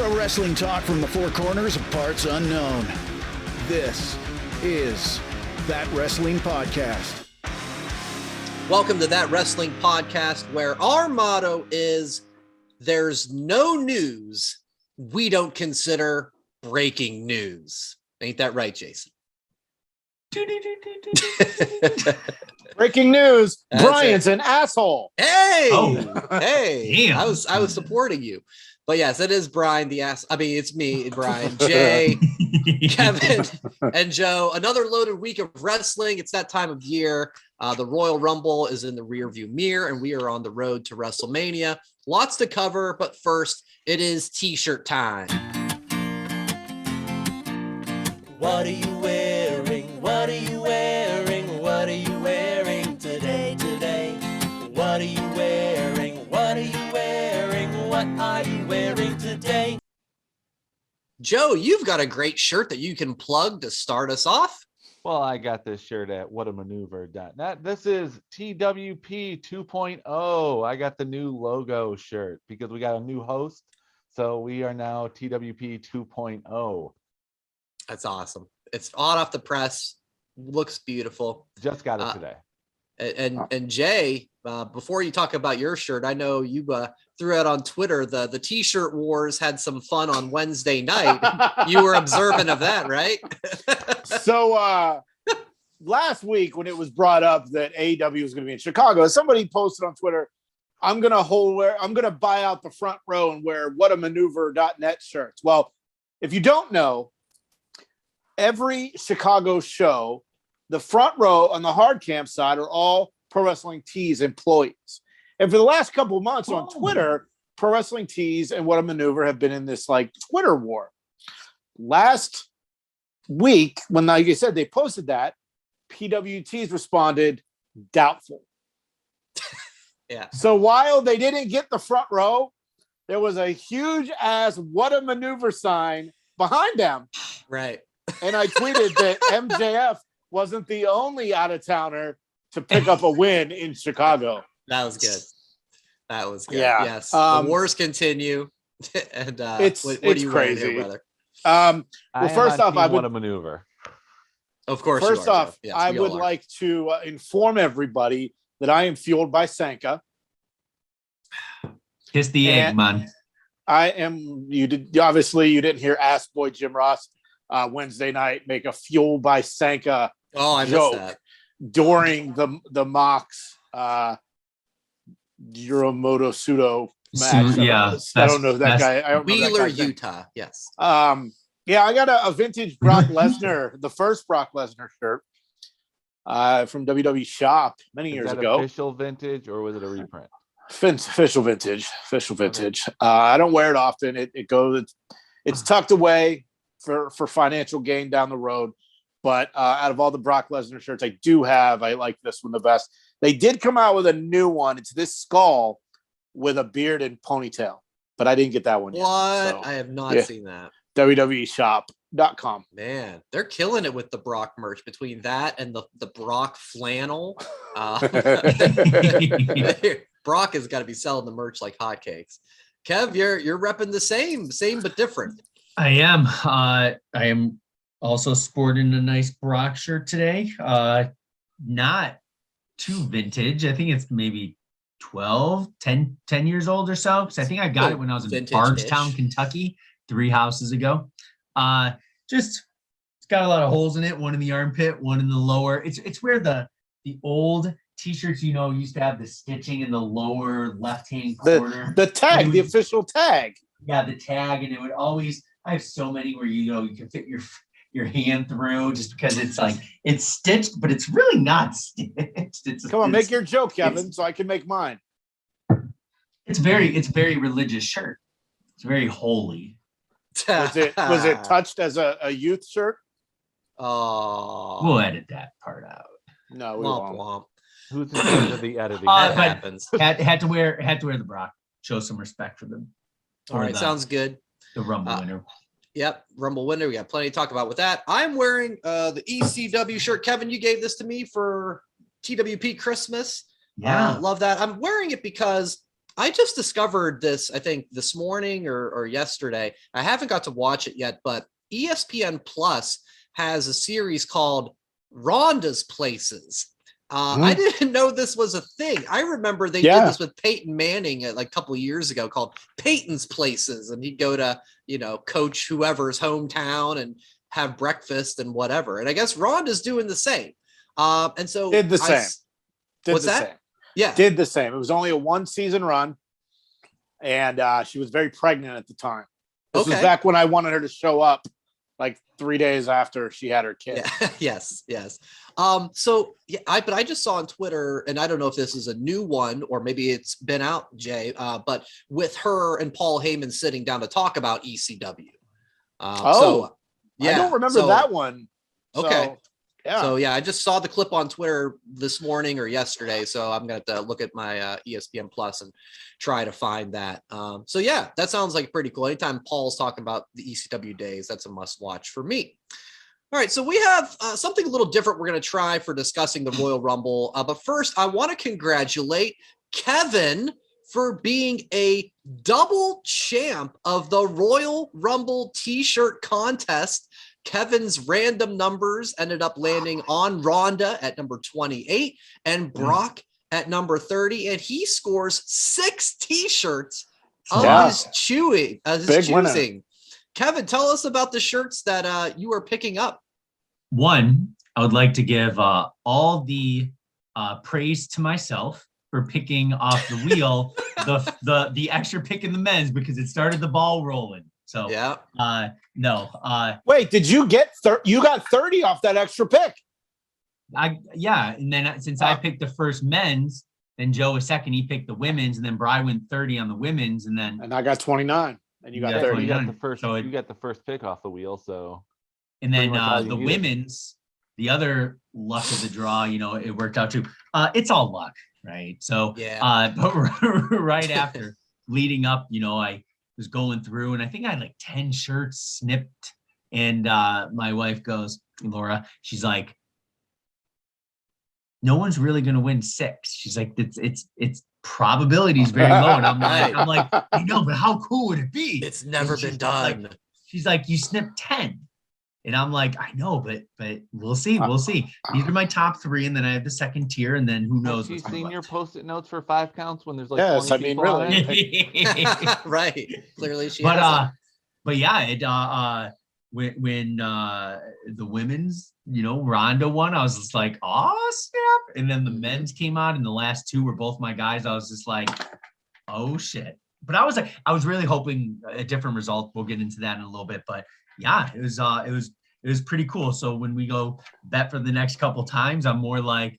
Pro wrestling talk from the four corners of parts unknown. This is That Wrestling Podcast. Welcome to That Wrestling Podcast, where our motto is there's no news we don't consider breaking news. Ain't that right, Jason? Breaking news. That's Brian's an asshole. Hey, Oh, hey, damn. I was supporting you. But yes, it is Brian the ass. I mean, it's me, Brian, Jay, Kevin, and Joe. Another loaded week of wrestling. It's that time of year. The Royal Rumble is in the rearview mirror, and we are on the road to WrestleMania. Lots to cover, but first, it is T-shirt time. What are you wearing? What are you wearing? What are you wearing today? What are you wearing? What are you wearing? What are you wearing today? Joe, you've got a great shirt that you can plug to start us off. Well, I got this shirt at whatamaneuver.net. This is TWP 2.0. I got the new logo shirt because we got a new host. So we are now TWP 2.0. That's awesome. It's hot off the press. Looks beautiful. Just got it today. And Jay, before you talk about your shirt, I know you threw out on Twitter the T-shirt wars had some fun on Wednesday night. You were observant of that, right? So last week when it was brought up that AEW was going to be in Chicago, somebody posted on Twitter, I'm going to buy out the front row and wear whatamaneuver.net shirts. Well, if you don't know, every Chicago show, the front row on the hard cam side are all Pro Wrestling Tees employees. And for the last couple of months on Twitter, Pro Wrestling Tees and What a Maneuver have been in this like Twitter war. Last week, when, like I said, they posted that, PWTs responded, doubtful. Yeah. So while they didn't get the front row, there was a huge ass What a Maneuver sign behind them. Right. And I tweeted that MJF wasn't the only out-of-towner to pick up a win in Chicago. That was good. That was good. Yeah. Yes. The wars continue. And it's what are you wearing crazy, here, brother? Well, first off, I would maneuver. Of course. First off, yes, I would like to inform everybody that I am fueled by Sanka. Kiss the egg, man. I am. You didn't hear Ass Boy Jim Ross Wednesday night make a fueled by Sanka joke during the Mox Yoromoto Pseudo match. I don't know if that guy. I don't know Wheeler, that Utah. Yes. Yeah, I got a vintage Brock Lesnar, the first Brock Lesnar shirt from WWE Shop many years ago. Official vintage, or was it a reprint? Official vintage. Okay. I don't wear it often. It's tucked away for financial gain down the road. But out of all the Brock Lesnar shirts I like this one the best. They did come out with a new one. It's this skull with a beard and ponytail, but I didn't get that one yet. What? So, I have not seen that. WWEshop.com. Man, they're killing it with the Brock merch between that and the Brock flannel. Brock has got to be selling the merch like hotcakes. Kev, you're repping the same but different. I am. I am also sporting a nice Brock shirt today. Not too vintage. I think it's maybe 10 years old or so. Because I think I got it when I was in Bardstown, Kentucky, 3 houses ago. It's got a lot of holes in it. One in the armpit, one in the lower. It's where the old T-shirts, used to have the stitching in the lower left-hand corner. The tag, the official tag. Yeah, the tag, and it would always. I have so many where you can fit your hand through just because it's like it's stitched, but it's really not stitched. Come on, make your joke, Kevin, so I can make mine. It's very religious shirt. It's very holy. Was it touched as a youth shirt? Oh, we'll edit that part out. No, we won't. Womp. Who's in charge of the editing? That happens. Had to wear the Brock. Show some respect for them. All right, sounds good. The Rumble winner. Yep, Rumble winner. We got plenty to talk about with that. I'm wearing the ECW shirt. Kevin, you gave this to me for TWP Christmas. Yeah, love that. I'm wearing it because I just discovered this, I think this morning or yesterday. I haven't got to watch it yet, but ESPN Plus has a series called Rhonda's Places. I didn't know this was a thing. I remember they did this with Peyton Manning like a couple of years ago called Peyton's Places. And he'd go to, coach whoever's hometown and have breakfast and whatever. And I guess Rhonda's doing the same. And so did the same. What's that? Same. Yeah. Did the same. It was only a 1-season run. And she was very pregnant at the time. This was back when I wanted her to show up like 3 days after she had her kid. Yeah. Yes. But I just saw on Twitter, and I don't know if this is a new one or maybe it's been out, Jay, but with her and Paul Heyman sitting down to talk about ECW. I don't remember that one. Okay. I just saw the clip on Twitter this morning or yesterday. So I'm going to have to look at my ESPN Plus and try to find that. That sounds like pretty cool. Anytime Paul's talking about the ECW days, that's a must watch for me. All right. So we have something a little different we're going to try for discussing the Royal Rumble. But first, I want to congratulate Kevin for being a double champ of the Royal Rumble t-shirt contest. Kevin's random numbers ended up landing on Rhonda at number 28 and Brock at number 30. And he scores 6 t-shirts of his choosing. Kevin, tell us about the shirts that you are picking up. One, I would like to give all the praise to myself for picking off the wheel, the extra pick in the men's, because it started the ball rolling. So wait, did you get you got 30 off that extra pick? And then since I picked the first men's, then Joe was second, he picked the women's, and then Brian went 30 on the women's, and I got 29, and you got 30. You got the first. So you got the first pick off the wheel. So, and then the women's, the other luck of the draw, it worked out too. It's all luck, right? So but right after leading up, I was going through, and I think I had like 10 shirts snipped. And my wife goes, Laura, she's like, no one's really going to win 6. She's like, it's probability is very low. And I'm like, I know, but how cool would it be? It's never been done. She's like, you snipped 10. And I'm like, I know, but we'll see. We'll see. These are my top 3, and then I have the second tier, and then who knows? Have you seen your Post-it notes for 5 counts when there's like 20 people really. Right. Clearly she has when the women's, Ronda won, I was just like, oh snap. And then the men's came out, and the last 2 were both my guys. I was just like, oh shit. But I was really hoping a different result. We'll get into that in a little bit, but yeah, it was pretty cool. So when we go bet for the next couple times, I'm more like,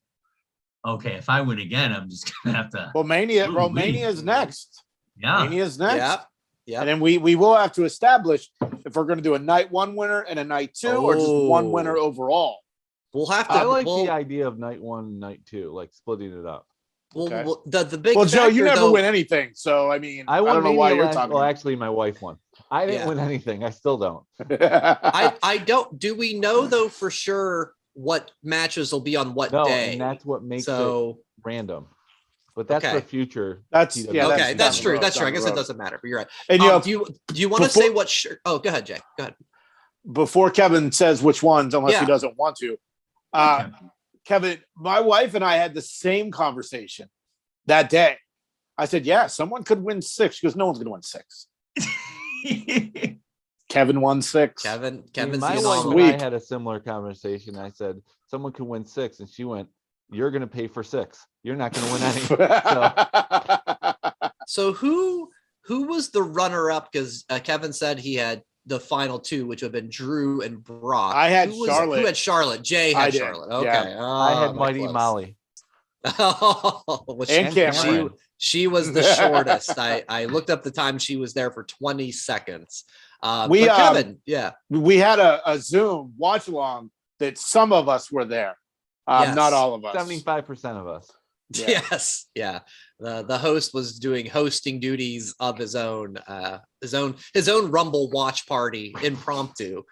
okay, if I win again, I'm just gonna have to. Well, Romania's next. Yeah, Romania's next. Yeah. And then we will have to establish if we're going to do a night 1 winner and a night 2, or just one winner overall. We'll have to. I like the idea of night 1, night 2, like splitting it up. Well, the big. Well, Joe, you never win anything, so I mean, I don't know why you're talking. Well, actually, my wife won. I didn't win anything. I still don't. I don't. Do we know though for sure what matches will be on what day? And that's what makes it random. But that's the future. That's true. That's true. I guess it doesn't matter. But you're right. And do you want to say what shirt? Oh, go ahead, Jay. Go ahead. Before Kevin says which ones, unless he doesn't want to. Kevin, my wife and I had the same conversation that day. I said, yeah, someone could win 6. She goes, no one's going to win 6. Kevin won 6. Kevin's my wife and I had a similar conversation. I said, someone could win 6. And she went, you're going to pay for 6. You're not going to win any. So who was the runner-up? Because Kevin said he had the final 2, which would have been Drew and Brock. I had Charlotte. Who had Charlotte? Jay had Charlotte. Okay. Yeah. I had Mighty Molly. And Cameron. She was the shortest. I looked up the time. She was there for 20 seconds. Kevin, we had a Zoom watch along that some of us were there. Not all of us. 75% of us. Yeah. Yes. Yeah. The host was doing hosting duties of his own Rumble watch party impromptu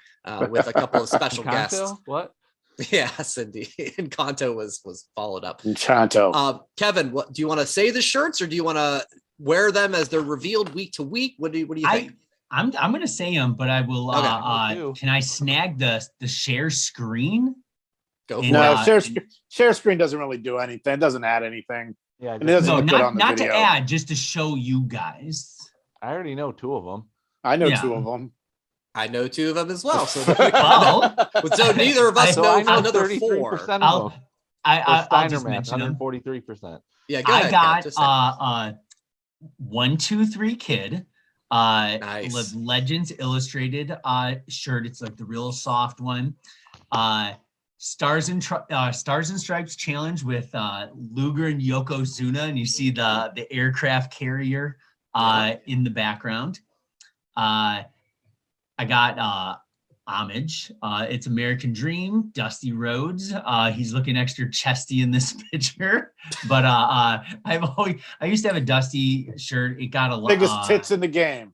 with a couple of special guests. What? Yes, indeed. And Kanto was followed up. Kanto. Kevin, what do you want to say the shirts, or do you want to wear them as they're revealed week to week? What do you think? I'm gonna say them, but I will. Can I snag the share screen? Go for No, it. share screen doesn't really do anything. It doesn't add anything. Yeah, And it doesn't look good on the not video. to add, just to show you guys. I already know 2 of them. I know Yeah. 2 of them. I know 2 of them as well. So, Well, so neither of us So know I know another 33% 4. of them. I'll Steiner just math, mention them. 143%. Yeah, go ahead. I Ken, just say it. got 1, 2, 3 Kid. Nice. Legends Illustrated shirt. It's like the real soft one. Stars and Stripes challenge with Luger and Yokozuna, and you see the aircraft carrier in the background. I got Homage. It's American Dream, Dusty Rhodes. He's looking extra chesty in this picture, but I used to have a Dusty shirt. It got a lot Biggest tits in the game.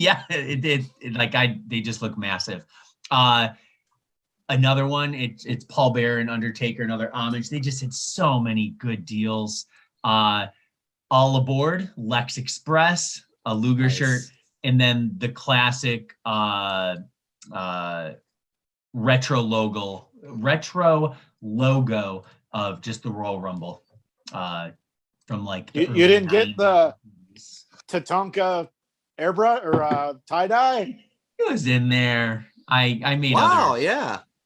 Yeah, they just look massive. Another one, it's Paul Bearer and Undertaker, another Homage. They just had so many good deals. All Aboard, Lex Express, a Luger shirt, and then the classic retro logo of just the Royal Rumble from like You didn't get the Tatanka airbrush or tie-dye? It was in there. I made Wow,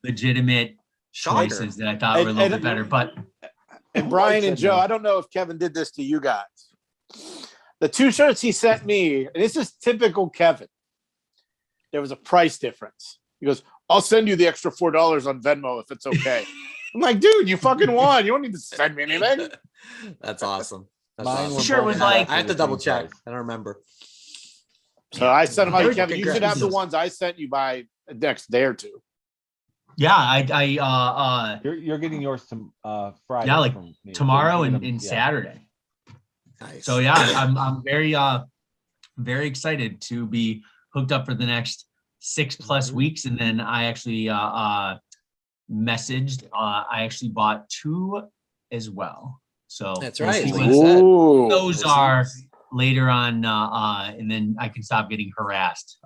legitimate Shocker. choices that I thought were a little bit better, but And Brian and Joe, I don't know if Kevin did this to you guys. The 2 shirts he sent me, and this is typical Kevin. There was a price difference. He goes, I'll send you the extra $4 on Venmo if it's okay. I'm like, dude, you fucking won. You don't need to send me anything. That's awesome. That's Mine awesome. were Sure, it was both like- I have to the double same check. price. I don't remember. So I sent him out, Congrats. Kevin. You should have the ones I sent you by the next day or 2. yeah, You're getting yours to Friday. Yeah, like from me. tomorrow So you get and 'em- Saturday. Nice. So yeah, I'm very excited to be hooked up for the next 6+ weeks, and then I actually messaged. I actually bought 2 as well. So That's we'll right. see Like what you said. those are later on, and then I can stop getting harassed.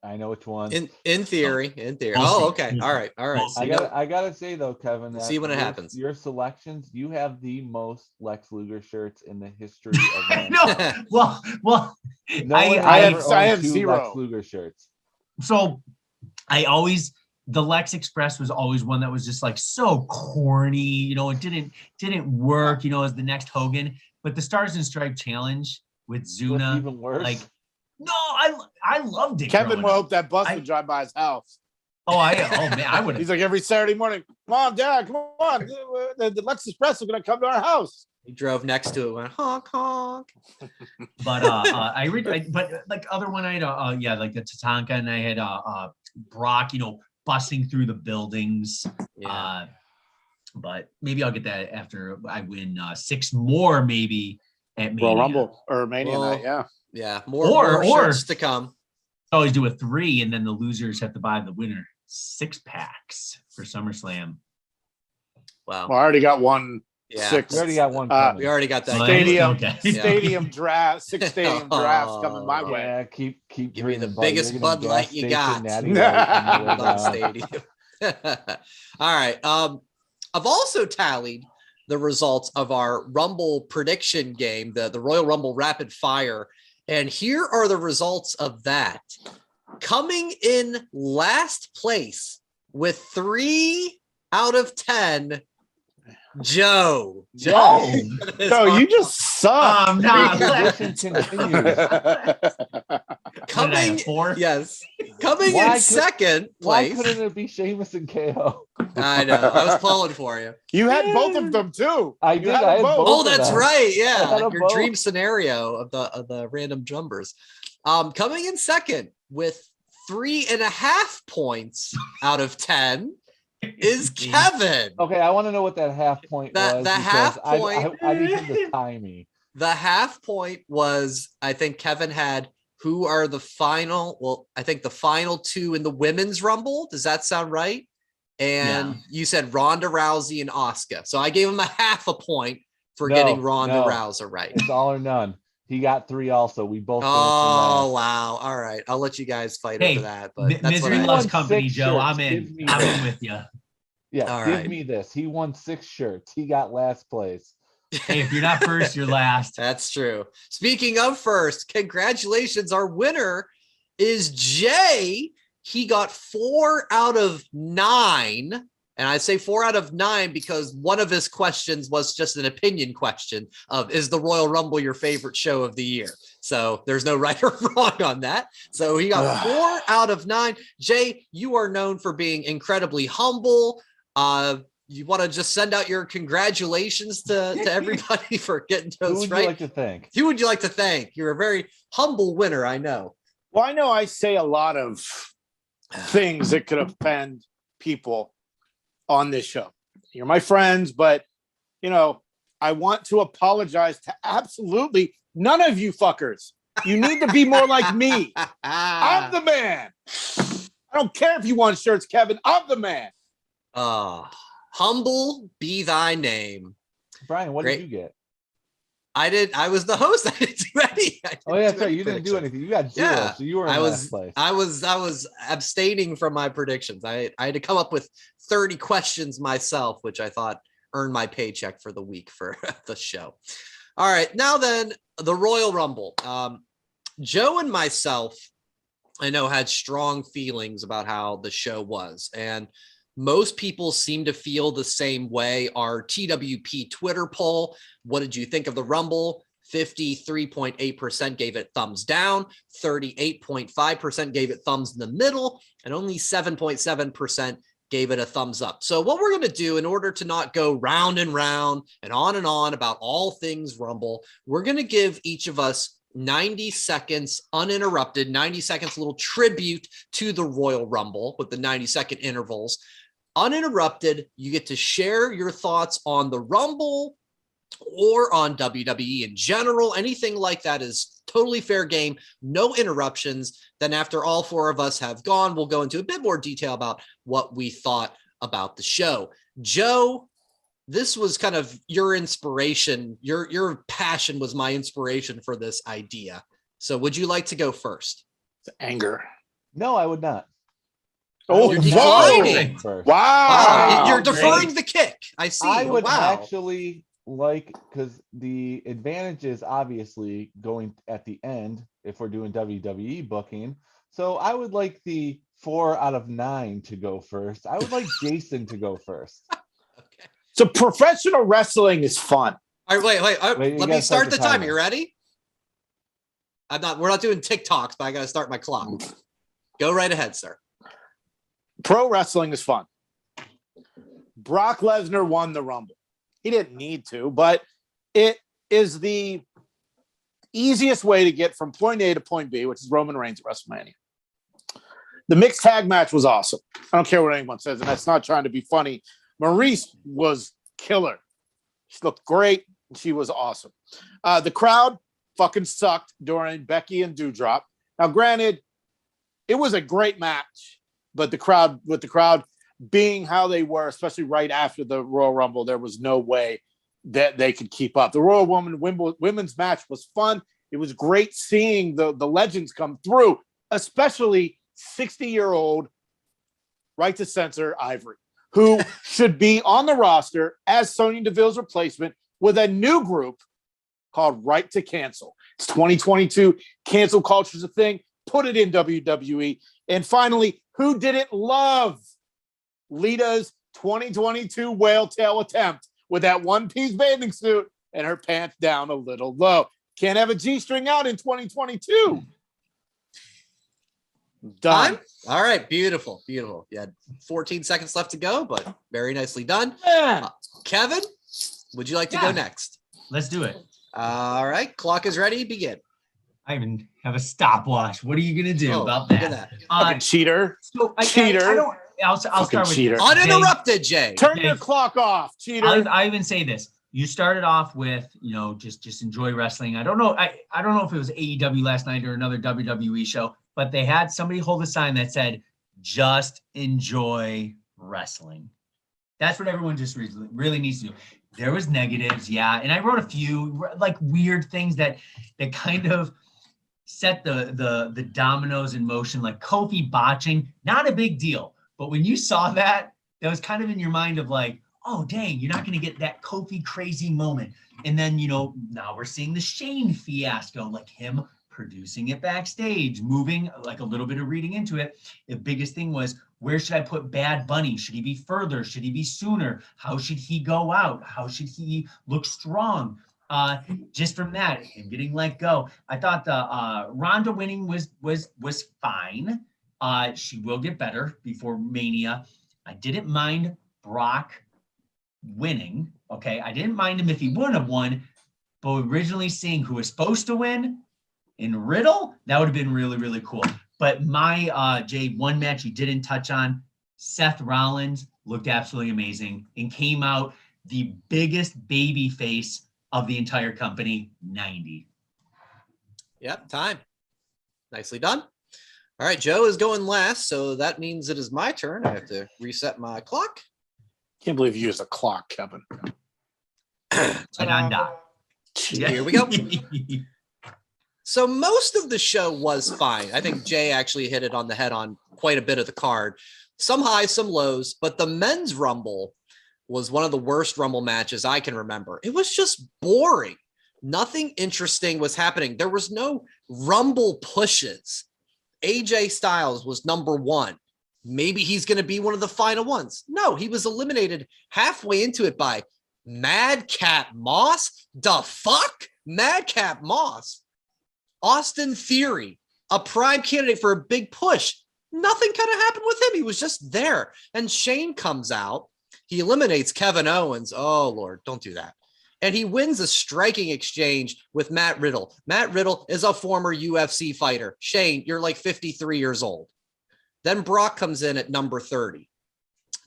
I know which one. In theory. We'll Oh, see. okay. All right. We'll So I you know- gotta say though, Kevin, We'll that see when it your- happens. Your selections, you have the most Lex Luger shirts in the history of No, mankind. well, No I- one I ever have- owned I have 2 0. Lex Luger shirts. so the Lex Express was always one that was just like so corny, it didn't work, as the next Hogan. But the Stars and Stripe challenge with What's Zuna, even worse. like, no, I loved it. Kevin growing will up. hope that bus I- would drive by his house. Oh man, I would have. He's like every Saturday morning, Mom, Dad, come on. The Lex Express is going to come to our house. He drove next to it, went honk honk. But but like other one I had like the Tatanka, and I had Brock, busting through the buildings. Yeah. But maybe I'll get that after I win 6 more, maybe at Mania. Royal Rumble or Mania Well, night, yeah. Yeah. More Or- shirts to come. Always do a 3, and then the losers have to buy the winner 6 packs for SummerSlam. Wow. Well, I already got one Yeah. 6 We already got one Uh, coming. We already got that. Well, stadium okay. stadium draft, 6 stadium drafts coming my way. Yeah, keep Give me the dreaming, buddy. biggest You're gonna Bud Light gas you station got. Natty Light on the way Bud down. Stadium. All right. I've also tallied the results of our Rumble prediction game, the Royal Rumble Rapid Fire. And here are the results of that. Coming in last place with 3 out of 10, Joe. Joe, is No, on- you just suck. I'm not Tradition continues. coming. 4. Yes. Coming Why in could- second Why place. couldn't it be Sheamus and KO? I know. I was pulling for you. You had both of them too. I You did, had I had them both. Oh, of that's them. right. I Yeah. had 'em Your both. dream scenario of the random jumbers. Coming in second with 3.5 points out of 10 is Kevin. Okay, I want to know what that half point The- was. the because half I point- need him to tie me. The half point was, I think Kevin had who are the final, well, I think the final 2 in the women's rumble. Does that sound right? And Yeah. you said Ronda Rousey and Asuka. So I gave him a half a point for No, getting Ronda no. Rousey right. It's all or none. He got 3 also. We both finished Oh, from last. wow. All right. I'll let you guys fight Hey, over that. But that's misery what loves won company, 6 Joe. shirts. I'm Give in. me I'm this. in with you. Yeah, All give right. me this. He won 6 shirts. He got last place. Hey, if you're not first, you're last. That's true. Speaking of first, congratulations. Our winner is Jay. He got 4 out of 9. And I say 4 out of 9 because one of his questions was just an opinion question of, is the Royal Rumble your favorite show of the year? So there's no right or wrong on that. So he got 4 out of 9. Jay, you are known for being incredibly humble. You want to just send out your congratulations to everybody for getting Who those would right? you like to thank? Who would you like to thank? You're a very humble winner, I know. Well, I know I say a lot of things that could offend people on this show. You're my friends, but I want to apologize to absolutely none of you fuckers. You need to be more like me. I'm the man. I don't care if you want shirts, Kevin. I'm the man. Humble be thy name. Brian, what did you get? I was the host. I didn't do any. Oh, yeah, that's right. You didn't do anything. You got 0, Yeah, so you were in last place. I was abstaining from my predictions. I had to come up with 30 questions myself, which I thought earned my paycheck for the week for the show. All right, now then, the Royal Rumble. Joe and myself, I know, had strong feelings about how the show was, and most people seem to feel the same way. Our TWP Twitter poll, what did you think of the Rumble? 53.8% gave it thumbs down, 38.5% gave it thumbs in the middle, and only 7.7% gave it a thumbs up. So what we're going to do, in order to not go round and round and on about all things Rumble, we're going to give each of us 90 seconds uninterrupted, 90 seconds, little tribute to the Royal Rumble with the 90-second intervals. Uninterrupted, you get to share your thoughts on the Rumble or on WWE in general. Anything like that is totally fair game. No interruptions. Then after all 4 of us have gone, we'll go into a bit more detail about what we thought about the show. Joe, this was kind of your inspiration. Your passion was my inspiration for this idea. So would you like to go first? Anger. No, I would not. Oh, You're declining. Wow. You're deferring the kick. I see. I would wow. actually like, because the advantage is obviously going at the end if we're doing WWE booking. So I would like the 4 out of 9 to go first. I would like Jason to go first. Okay. So professional wrestling is fun. All right, wait. Let me start the timer. timer. You ready? We're not doing TikToks, but I got to start my clock. Go right ahead, sir. Pro wrestling is fun. Brock Lesnar won the Rumble. He didn't need to, but it is the easiest way to get from point A to point B, which is Roman Reigns at WrestleMania. The mixed tag match was awesome. I don't care what anyone says, and that's not trying to be funny. Maurice was killer. She looked great. She was awesome. The crowd fucking sucked during Becky and Doudrop. Now, granted, it was a great match, but the crowd being how they were, especially right after the Royal Rumble, there was no way that they could keep up. The Royal Women's match was fun. It was great seeing the legends come through, especially 60-year-old right to censor Ivory, who should be on the roster as Sonya Deville's replacement with a new group called Right to Cancel. It's 2022. Cancel culture is a thing. Put it in WWE. And finally, who didn't love Lita's 2022 whale tail attempt with that one-piece bathing suit and her pants down a little low? Can't have a G-string out in 2022. Done. All right, beautiful. You had 14 seconds left to go, but very nicely done. Kevin, would you like to go next? Let's do it. All right, clock is ready. Begin. I even have a stopwatch. What are you gonna do about look at that? Fucking cheater. So Cheater. I'll start with cheater. this. Uninterrupted, Jay. Turn your clock off, cheater. I even say this. You started off with, just enjoy wrestling. I don't know. I don't know if it was AEW last night or another WWE show, but they had somebody hold a sign that said, just enjoy wrestling. That's what everyone just really needs to do. There was negatives, yeah. And I wrote a few like weird things that kind of set the dominoes in motion, like Kofi botching, not a big deal. But when you saw that was kind of in your mind of like, oh, dang, you're not going to get that Kofi crazy moment. And then, now we're seeing the Shane fiasco, like him producing it backstage, moving, like a little bit of reading into it. The biggest thing was, where should I put Bad Bunny? Should he be further? Should he be sooner? How should he go out? How should he look strong? Just from that, him getting let go, I thought the Ronda winning was fine. She will get better before Mania. I didn't mind Brock winning. Okay, I didn't mind him if he wouldn't have won, but originally seeing who was supposed to win in Riddle, that would have been really, really cool. But my Jay, one match you didn't touch on, Seth Rollins looked absolutely amazing and came out the biggest baby face of the entire company, 90. Yep, time. Nicely done. All right, Joe is going last, so that means it is my turn. I have to reset my clock. Can't believe you used a clock, Kevin. Here we go. So most of the show was fine. I think Jay actually hit it on the head on quite a bit of the card. Some highs, some lows, but the men's Rumble was one of the worst Rumble matches I can remember. It was just boring. Nothing interesting was happening. There was no Rumble pushes. AJ Styles was number one. Maybe he's going to be one of the final ones. No, he was eliminated halfway into it by Madcap Moss. The fuck? Madcap Moss. Austin Theory, a prime candidate for a big push. Nothing kind of happened with him. He was just there. And Shane comes out. He eliminates Kevin Owens. Oh, Lord, don't do that. And he wins a striking exchange with Matt Riddle. Matt Riddle is a former UFC fighter. Shane, you're like 53 years old. Then Brock comes in at number 30.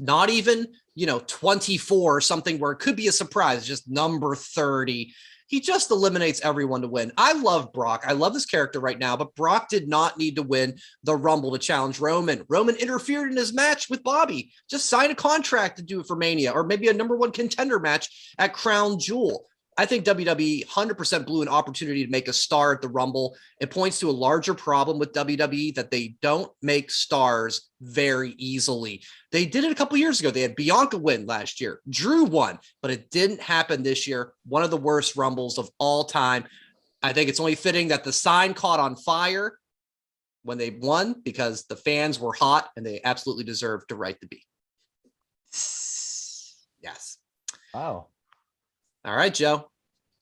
Not even, 24 or something where it could be a surprise, just number 30. He just eliminates everyone to win. I love Brock. I love this character right now, but Brock did not need to win the Rumble to challenge Roman. Roman interfered in his match with Bobby. Just sign a contract to do it for Mania, or maybe a number one contender match at Crown Jewel. I think WWE 100% blew an opportunity to make a star at the Rumble. It points to a larger problem with WWE, that they don't make stars very easily. They did it a couple years ago. They had Bianca win last year. Drew won, but it didn't happen this year. One of the worst Rumbles of all time. I think it's only fitting that the sign caught on fire when they won, because the fans were hot and they absolutely deserved the right to be. Yes. Wow. All right, Joe.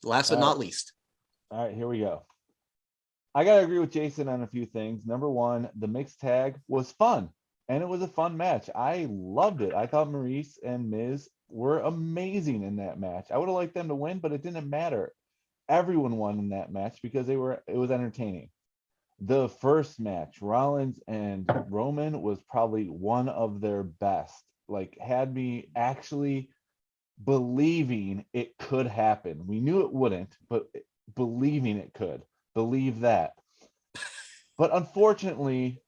Last but not least. All right, here we go. I got to agree with Jason on a few things. Number one, the mixed tag was fun, and it was a fun match. I loved it. I thought Maurice and Miz were amazing in that match. I would have liked them to win, but it didn't matter. Everyone won in that match because it was entertaining. The first match, Rollins and Roman, was probably one of their best. Like, had me actually believing it could happen. We knew it wouldn't, but believing it could. Believe that. But unfortunately,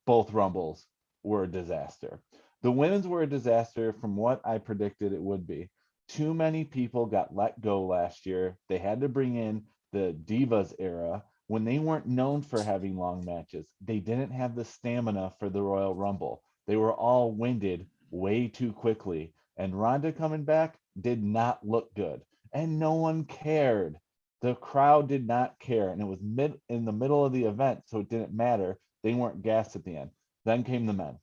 both Rumbles were a disaster. The women's were a disaster from what I predicted it would be. Too many people got let go last year. They had to bring in the Divas era when they weren't known for having long matches. They didn't have the stamina for the Royal Rumble. They were all winded way too quickly, and Ronda coming back did not look good, and no one cared. The crowd did not care, and it was in the middle of the event, so it didn't matter. They weren't gassed at the end. Then came the men.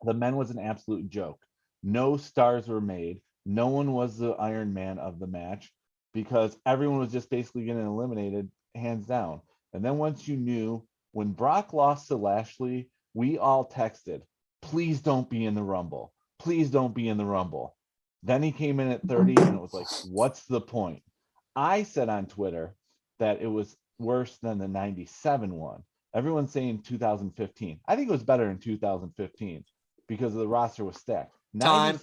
The men was an absolute joke. No stars were made. No one was the Iron Man of the match, because everyone was just basically getting eliminated hands down. And then once you knew, when Brock lost to Lashley, we all texted, please don't be in the Rumble. Please don't be in the Rumble. Then he came in at 30, and it was like, what's the point? I said on Twitter that it was worse than the 97 one. Everyone's saying 2015. I think it was better in 2015 because the roster was stacked. Time.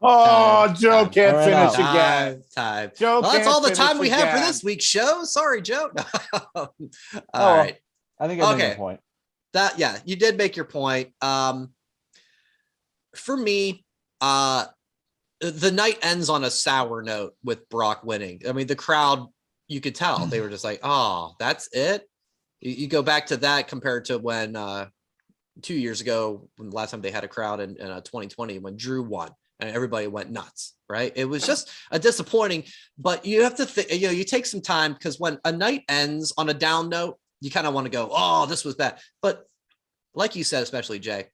Oh, Joe can't finish again. Time. Joe, well, that's all the time we have for this week's show. Sorry, Joe. All right. I think I made a point. You did make your point. for me, the night ends on a sour note with Brock winning. I mean, the crowd, you could tell they were just like, oh, that's it. You go back to that compared to when 2 years ago, when the last time they had a crowd in 2020, when Drew won and everybody went nuts, right? It was just a disappointing, but you have to think, you take some time, because when a night ends on a down note, you kind of want to go, oh, this was bad. But like you said, especially Jay,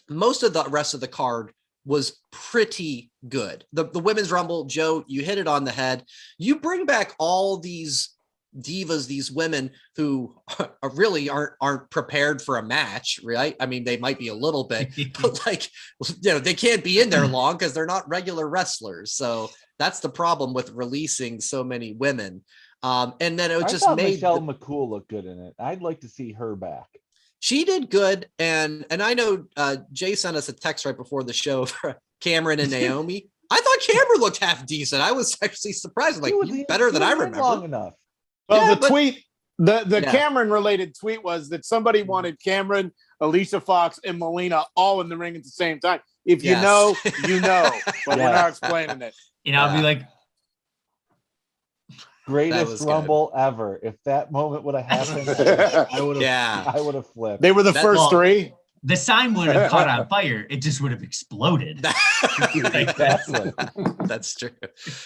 most of the rest of the card was pretty good. The women's rumble, Joe, you hit it on the head. You bring back all these divas, these women who really aren't prepared for a match, right? I mean, they might be a little bit, but like, they can't be in there long because they're not regular wrestlers. So that's the problem with releasing so many women. And then it just made Michelle McCool look good in it. I'd like to see her back. She did good, and I know Jay sent us a text right before the show for Cameron and Naomi. I thought Cameron looked half decent. I was actually surprised. Like, better than I remember. Long enough. Well, yeah, tweet, the Cameron related tweet was that somebody wanted Cameron, Alicia Fox, and Melina all in the ring at the same time. If you know, you know, but we're not explaining it. I'll be like, greatest rumble ever. If that moment would have happened, I would have flipped. They were the first three. The sign would have caught on fire. It just would have exploded. Exactly. That's true.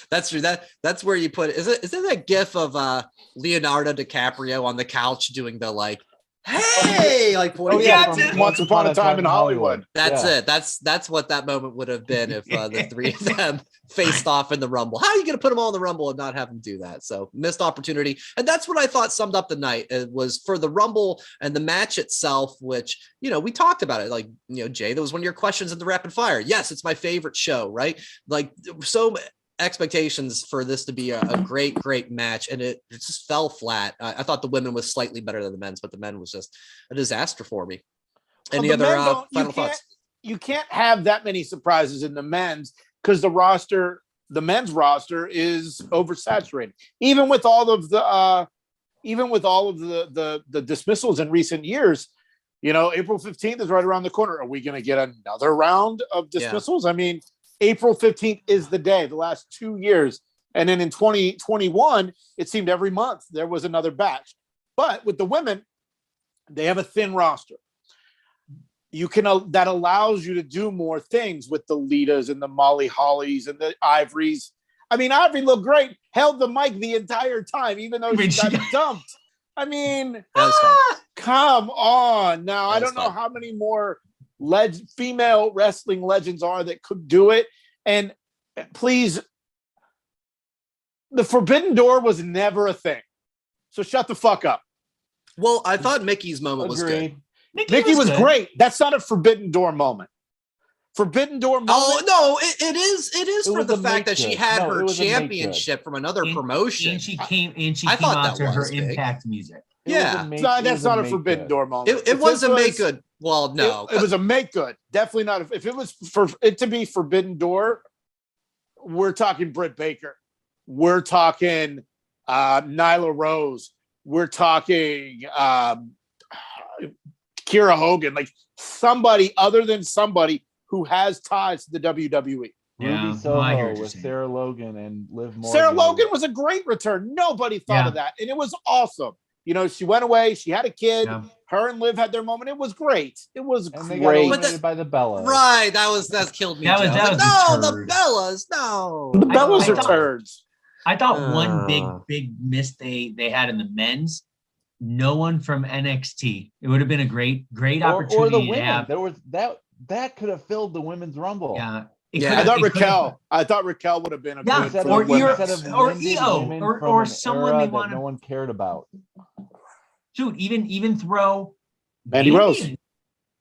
That's true. That's where you put it. Is it that gif of Leonardo DiCaprio on the couch doing the like, hey, like pointing Once Upon a Time in Hollywood. That's it. That's what that moment would have been if the three of them faced off in the Rumble. How are you going to put them all in the Rumble and not have them do that? So missed opportunity. And that's what I thought summed up the night. It was for the Rumble and the match itself, which, we talked about it. Like, Jay, that was one of your questions in the rapid fire. Yes, it's my favorite show, right? Like, so expectations for this to be a great match, and it just fell flat. I thought the women was slightly better than the men's, but the men was just a disaster for me. Any other final thoughts? You can't have that many surprises in the men's because the men's roster is oversaturated. Even with all of the dismissals in recent years, April 15th is right around the corner. Are we going to get another round of dismissals? Yeah. I mean, April 15th is the day, the last 2 years. And then in 2021, it seemed every month there was another batch. But with the women, they have a thin roster. That allows you to do more things with the Litas and the Molly Hollies and the Ivorys. I mean, Ivory looked great, held the mic the entire time, even though she got dumped. I mean, come on. Now, I don't know how many more female wrestling legends are that could do it. And please, the Forbidden Door was never a thing. So shut the fuck up. Well, I thought Mickey's moment was good. Mickey was great. That's not a Forbidden Door moment. Forbidden Door moment. Oh no, it is for the fact that she had her championship from another promotion. And she came out to her Impact music. That's not a Forbidden Door moment. It was a make good. Well, no, it was a make good. Definitely not. If it was for it to be Forbidden Door, we're talking Britt Baker. We're talking Nyla Rose. We're talking Kiera Hogan. Like somebody other than somebody who has ties to the WWE. Ruby Soho with Sarah Logan and Liv Morgan. Sarah Logan was a great return. Nobody thought of that. And it was awesome. She went away. She had a kid. Yeah. Her and Liv had their moment. It was great. It was great. They got eliminated by the Bellas. Right. That killed me. The Bellas. No. The Bellas are turds. I thought one big miss they had in the men's. No one from NXT. It would have been a great opportunity or the women. To have. There was that could have filled the women's rumble. Yeah. I thought Raquel would have been a good or someone they want no one cared about. Shoot, even throw Mandy Rose.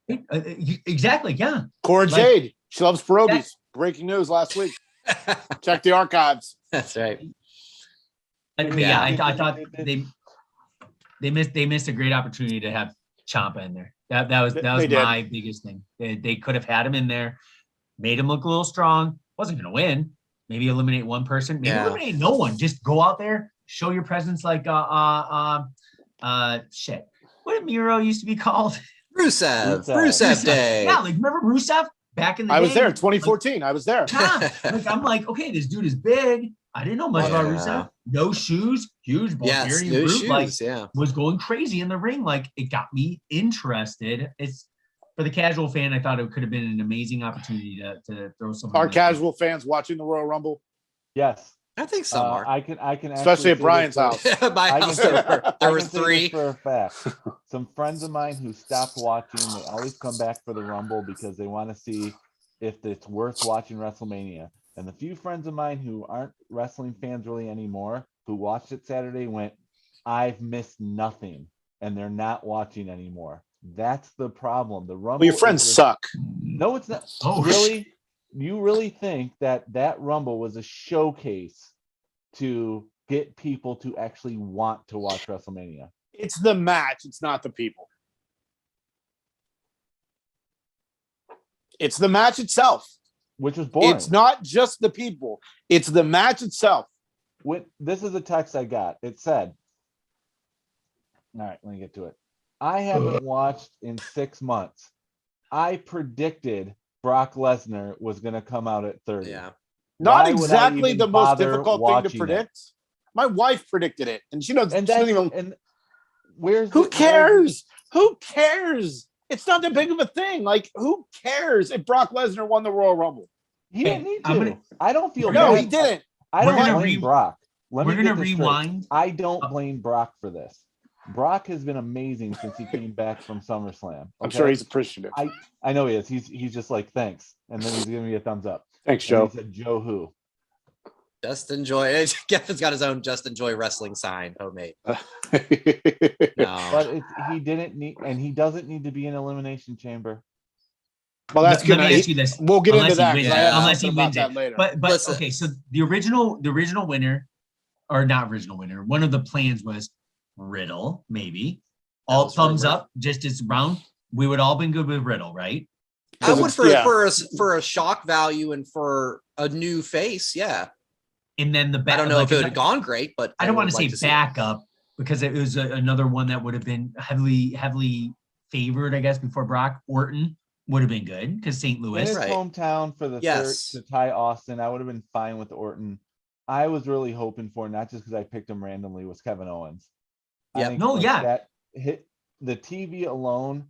Exactly, yeah. Cora Jade. She loves pierogies. Breaking news last week. Check the archives. That's right. I thought they missed a great opportunity to have Ciampa in there. That was my biggest thing. They could have had him in there, made him look a little strong. Wasn't going to win. Maybe eliminate one person. Maybe eliminate no one. Just go out there, show your presence like shit. What did Miro used to be called? Rusev Day. Yeah, like remember Rusev? back in the I day. was there in 2014. I was there. Yeah, like I'm like, okay, this dude is big. I didn't know much about Yeah. Rusev. No shoes, huge, Yes, Bulgarian no brute, shoes. like Yeah. was going crazy in the ring. Like it got me interested. It's for the casual fan. I thought it could have been an amazing opportunity to throw some. Our casual fans watching the Royal Rumble, Yes. I think some are. I can especially at Brian's house. My I house, can say- there I were can say this 3. for a fact. Some friends of mine who stopped watching, they always come back for the Rumble because they want to see if it's worth watching WrestleMania. And the few friends of mine who aren't wrestling fans really anymore, who watched it Saturday, went, I've missed nothing, and they're not watching anymore. That's the problem. The Rumble. Well, your friends suck. No, it's not. Oh, Really? You really think that Rumble was a showcase to get people to actually want to watch WrestleMania? It's the match. It's not the people. It's the match itself. Which was boring. It's not just the people. It's the match itself. This is a text I got. It said, all right, let me get to it. I haven't watched in 6 months. I predicted Brock Lesnar was going to come out at 30. Yeah. Not Why would I exactly even the most bother difficult thing to watching predict. My wife predicted it, and she knows. And She doesn't that's, even, and where's who cares? Who cares? It's not that big of a thing. Like, who cares if Brock Lesnar won the Royal Rumble? He didn't need to. I'm gonna- I don't feel No, bad. he didn't. I We're don't gonna blame Brock. Let we're me gonna get this straight. rewind. I don't blame Brock for this. Brock has been amazing since he came back from SummerSlam. I'm okay? sure he's appreciative. I know he is. He's just like, thanks. And then he's giving me a thumbs up. Thanks, And Joe. he said, Joe who? Just enjoy. Gavin's got his own "Just Enjoy Wrestling" sign, homemade. No. But he didn't need, and he doesn't need to be in Elimination Chamber. Well, that's Let good. me ask you this. We'll get Unless into that. he 'cause wins I it. have Unless something he about wins that it. later. But Listen. okay, so the original winner, or not original winner, one of the plans was Riddle, maybe. All was thumbs rumored. up, just as round. We would all been good with Riddle, right? I would it's- for a shock value and for a new face. Yeah. And then the back. I don't know if it would have gone great, but I don't want would to like say backup because it was another one that would have been heavily favored, I guess, before Brock. Orton would have been good because St. In Louis. his Right. hometown for the Yes. third to tie Austin, I would have been fine with Orton. I was really hoping for, not just because I picked him randomly, was Kevin Owens. I Yep. think, No, yeah. that hit the TV alone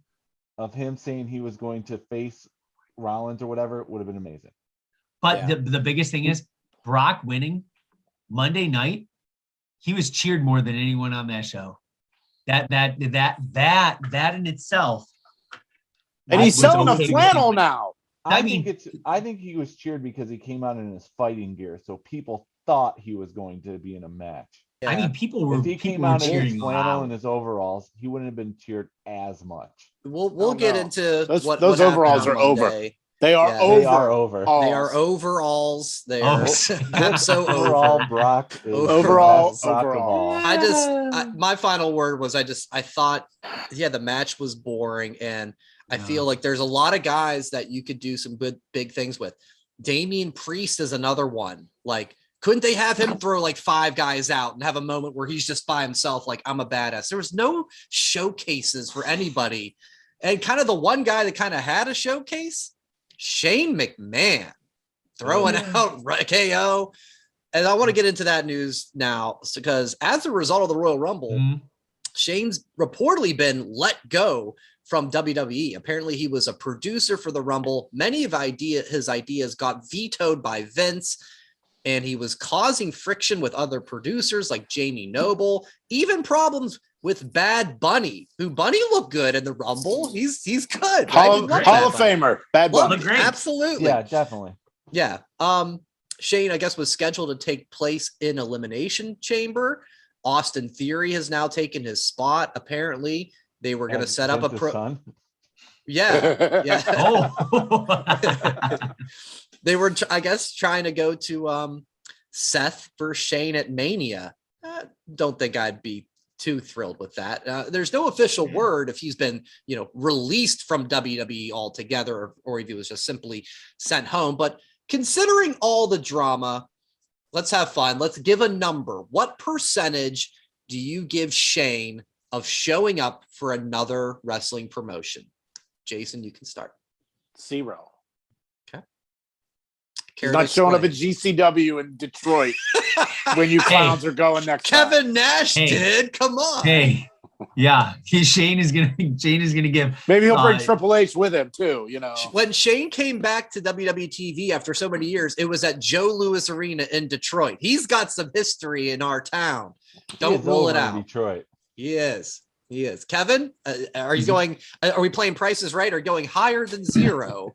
of him saying he was going to face Rollins or whatever would have been amazing. But Yeah. the biggest thing is Brock winning Monday night. He was cheered more than anyone on that show. That in itself. And he's was selling okay a with flannel him. now. I mean- I think he was cheered because he came out in his fighting gear, so people thought he was going to be in a match. Yeah. I mean, people were If he came people were out in his cheering flannel loud. and his overalls, he wouldn't have been cheered as much. we'll Oh, get no. into Those what overalls happened are on over. Monday. They are Yeah. over. They are over. They are overalls. They Oh, are shit. so Overall, over. Brock is Overall, the best Brock of overall. all. My final word was I thought, yeah, the match was boring. And I feel like there's a lot of guys that you could do some good, big things with. Damian Priest is another one. Like, couldn't they have him throw like 5 guys out and have a moment where he's just by himself? Like, I'm a badass. There was no showcases for anybody. And kind of the one guy that kind of had a showcase, Shane McMahon throwing out KO. And I want to get into that news now because as a result of the Royal Rumble, Mhm. Shane's reportedly been let go from WWE. Apparently he was a producer for the Rumble. Many of his ideas got vetoed by Vince, and he was causing friction with other producers like Jamie Noble, even problems with Bad Bunny, who Bunny looked good in the Rumble. He's good. Hall Right? of Famer. Bad Love Bunny. it. great. Absolutely. Yeah, definitely. Yeah. Shane, I guess, was scheduled to take place in Elimination Chamber. Austin Theory has now taken his spot. Apparently, they were going to As set up a Vince's son. Yeah. Yeah. Oh. They were, I guess, trying to go to Seth versus Shane at Mania. Don't think I'd be too thrilled with that. There's no official word if he's been, released from WWE altogether, or if he was just simply sent home. But considering all the drama, let's have fun. Let's give a number. What percentage do you give Shane of showing up for another wrestling promotion? Jason, you can start. 0. He's not showing up at GCW in Detroit when you clowns are going next Kevin time. Nash did. Come on. Hey, yeah. Shane is gonna give. Maybe he'll bring Triple H with him too. You know, when Shane came back to WWE TV after so many years, it was at Joe Louis Arena in Detroit. He's got some history in our town. Don't rule it out. Detroit. He is. Kevin, are you going? Are we playing Prices Right or going higher than zero?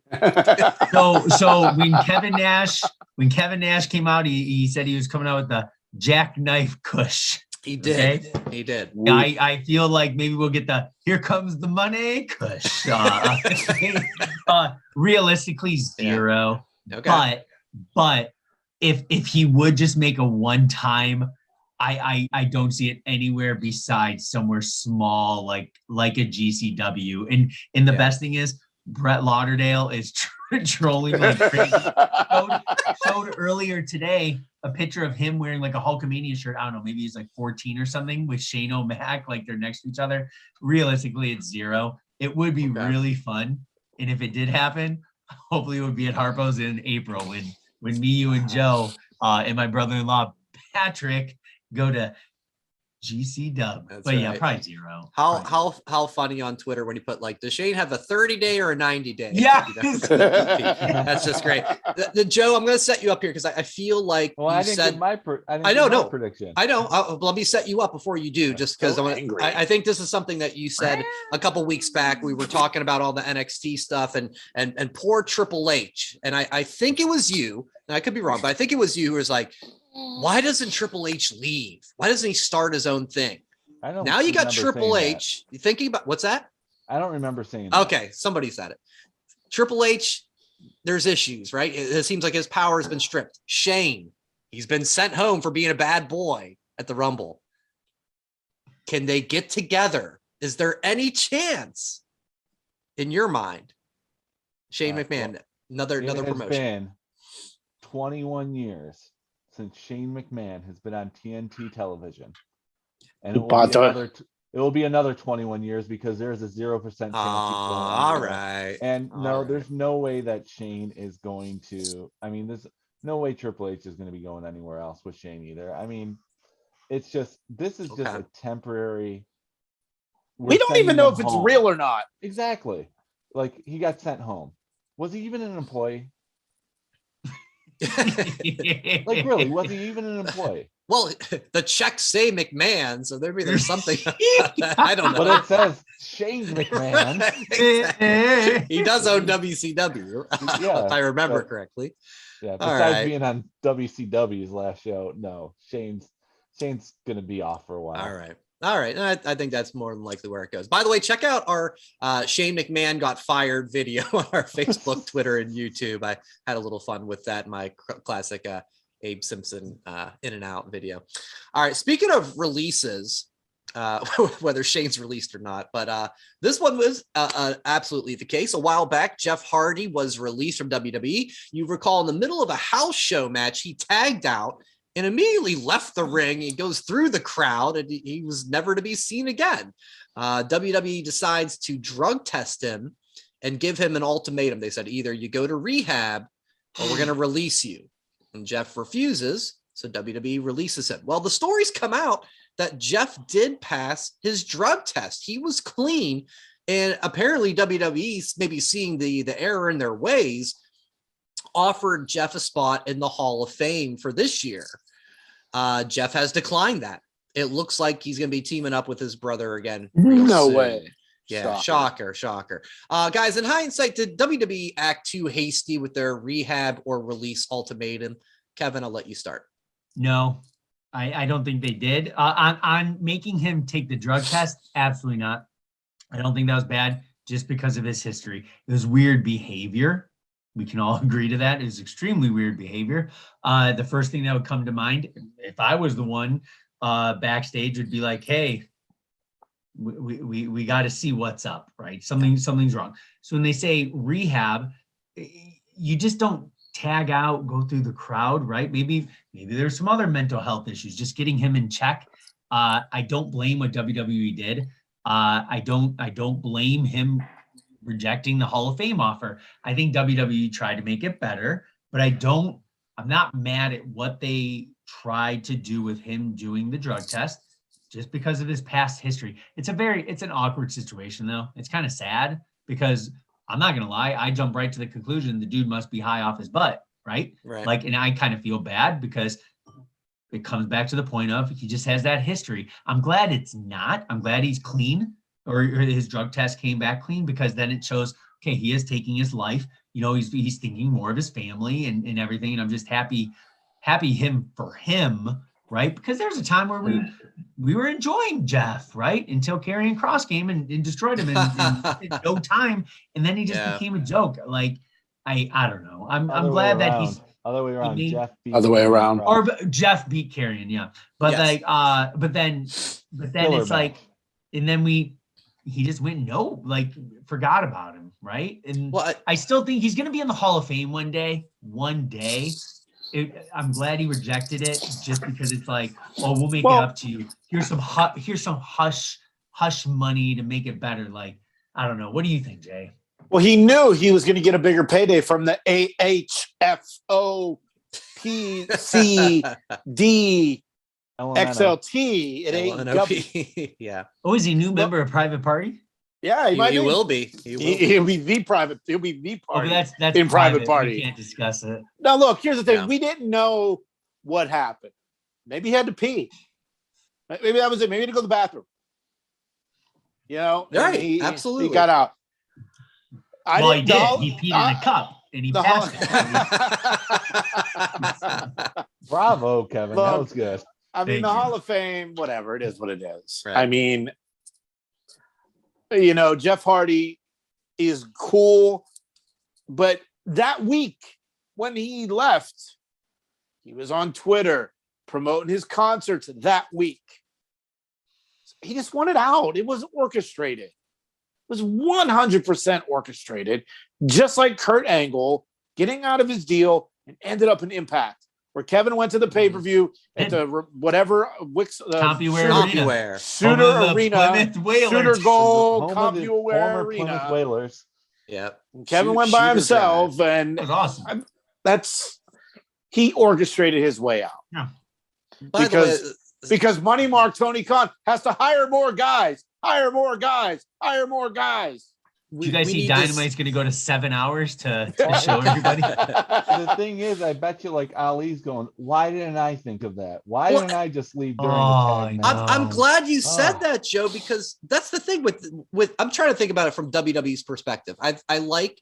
So when Kevin Nash came out, he said he was coming out with the jackknife Kush. He did. Okay? He did. I feel like maybe we'll get the "Here Comes the Money" Kush. Realistically, zero. Yeah. Okay. But if he would just make a one-time, I don't see it anywhere besides somewhere small like a GCW. And the best thing is Brett Lauderdale is trolling like crazy. Showed earlier today a picture of him wearing like a Hulkamania shirt. I don't know, maybe he's like 14 or something with Shane O'Mac, like they're next to each other. Realistically, it's zero. It would be really fun. And if it did happen, hopefully it would be at Harpo's in April when me, you, and Joe and my brother-in-law Patrick go to GC Dub. But yeah, probably zero. How funny on Twitter when you put like, does Shane have a 30-day or a 90-day? Yeah. That's just great. The Joe, I'm going to set you up here because I feel like I didn't said give my prediction. I know. Let me set you up before you do, just because I think this is something that you said a couple weeks back. We were talking about all the NXT stuff and poor Triple H. And I think it was you, and I could be wrong, but I think it was you who was like, why doesn't Triple H leave? Why doesn't he start his own thing? Now you got Triple H. You thinking about what's that? I don't remember saying that. Okay, somebody said it. Triple H, there's issues, right? It seems like his power has been stripped. Shane, he's been sent home for being a bad boy at the Rumble. Can they get together? Is there any chance in your mind? Shane McMahon, another promotion. It's been 21 years since Shane McMahon has been on TNT television, and it will be another 21 years because there's a 0% chance. All right. And there's no way that Shane is going to. I mean, there's no way Triple H is going to be going anywhere else with Shane either. I mean, this is just a temporary. We don't even know if it's real or not. Exactly. Like, he got sent home. Was he even an employee? Like, really, was he even an employee? Well, the checks say McMahon, so there's something. I don't know. But it says Shane McMahon. He does own WCW, if I remember correctly. Yeah, besides being on WCW's last show, no, Shane's gonna be off for a while. All right. I think that's more than likely where it goes. By the way, check out our Shane McMahon got fired video on our Facebook, Twitter, and YouTube. I had a little fun with that. My classic Abe Simpson in and out video. All right. Speaking of releases, whether Shane's released or not, but this one was absolutely the case. A while back, Jeff Hardy was released from WWE. You recall in the middle of a house show match, he tagged out and immediately left the ring. He goes through the crowd and he was never to be seen again. WWE decides to drug test him and give him an ultimatum. They said, either you go to rehab or we're going to release you. And Jeff refuses. So WWE releases him. Well, the stories come out that Jeff did pass his drug test. He was clean. And apparently WWE, maybe seeing the error in their ways, offered Jeff a spot in the Hall of Fame for this year. Jeff has declined that. It looks like he's going to be teaming up with his brother again. No way. Yeah, shocker. Guys, in hindsight, did WWE act too hasty with their rehab or release ultimatum? Kevin, I'll let you start. No, I don't think they did. On making him take the drug test, absolutely not. I don't think that was bad just because of his history. It was weird behavior. We can all agree to that. It was extremely weird behavior. The first thing that would come to mind, if I was the one backstage, would be like, hey, we got to see what's up, right? Something's wrong. So when they say rehab, you just don't tag out, go through the crowd, right? Maybe there's some other mental health issues, just getting him in check. I don't blame what WWE did. I don't blame him rejecting the Hall of Fame offer. I think WWE tried to make it better. but I'm not mad at what they tried to do with him doing the drug test just because of his past history. It's an awkward situation though. It's kind of sad because I'm not going to lie. I jump right to the conclusion the dude must be high off his butt. Right. Like, and I kind of feel bad because it comes back to the point of he just has that history. I'm glad it's not. I'm glad he's clean or his drug test came back clean because then it shows, okay, he is taking his life. You know, he's thinking more of his family and everything. And I'm just happy for him, right? Because there's a time where we were enjoying Jeff, right? Until Karrion Kross came and destroyed him in no time. And then he just became a joke. Like, I don't know. I'm glad that he's other way around. Jeff beat other way around. Or Jeff beat Karrion, yeah. But Yes. but then it's like, and then he just went forgot about him, right? And I still think he's gonna be in the Hall of Fame one day. I'm glad he rejected it just because it's like, oh, we'll make it up to you. Here's some hush money to make it better. Like, I don't know. What do you think, Jay? Well, he knew he was going to get a bigger payday from the AHFOPCD XLT at AEW. Yeah. Oh, is he a new member of Private Party? Yeah, he will be. He'll be the party that's in Private Party. We can't discuss it. Now, look, here's the thing. Yeah. We didn't know what happened. Maybe he had to pee. Maybe that was it. Maybe he had to go to the bathroom. You know? Right. Absolutely. He got out. He did. He peed in a cup and he passed it. Bravo, Kevin. Look, that was good. I mean, Thank the you. Hall of Fame, whatever, it is what it is. Right. I mean, you know, Jeff Hardy is cool, but that week when he left, he was on Twitter promoting his concerts that week. He just wanted out. It was orchestrated. It was 100% orchestrated, just like Kurt Angle getting out of his deal and ended up in Impact, where Kevin went to the pay-per-view at the whatever CompuWare Shooter Arena, Shooter Goal, Former Arena. Plymouth Whalers. Yep. Kevin went by himself, and That was awesome. he orchestrated his way out. Yeah. Because Money Mark Tony Khan has to hire more guys. Did you guys see Dynamite's going to go to 7 hours to show everybody? The thing is, I bet you like Ali's going, why didn't I think of that? Why didn't I just leave during the tag match? I'm glad you said that, Joe, because that's the thing with I'm trying to think about it from WWE's perspective. I like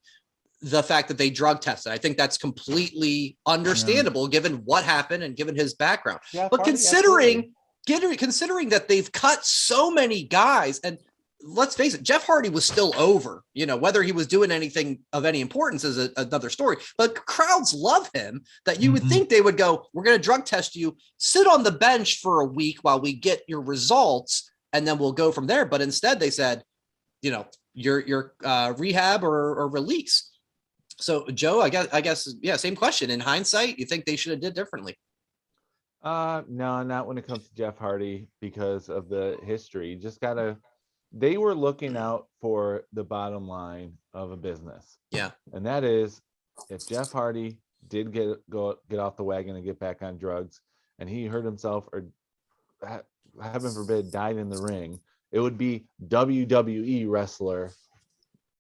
the fact that they drug tested. I think that's completely understandable given what happened and given his background. Yeah, but considering that they've cut so many guys, and let's face it, Jeff Hardy was still over. You know, whether he was doing anything of any importance is another story. But crowds love him. That you would think they would go, we're going to drug test you, sit on the bench for a week while we get your results, and then we'll go from there. But instead, they said, you know, your rehab or release. So, Joe, I guess, yeah, same question. In hindsight, you think they should have did differently? No, not when it comes to Jeff Hardy because of the history. They were looking out for the bottom line of a business. Yeah. And that is, if Jeff Hardy did get off the wagon and get back on drugs and he hurt himself or heaven forbid died in the ring, it would be WWE wrestler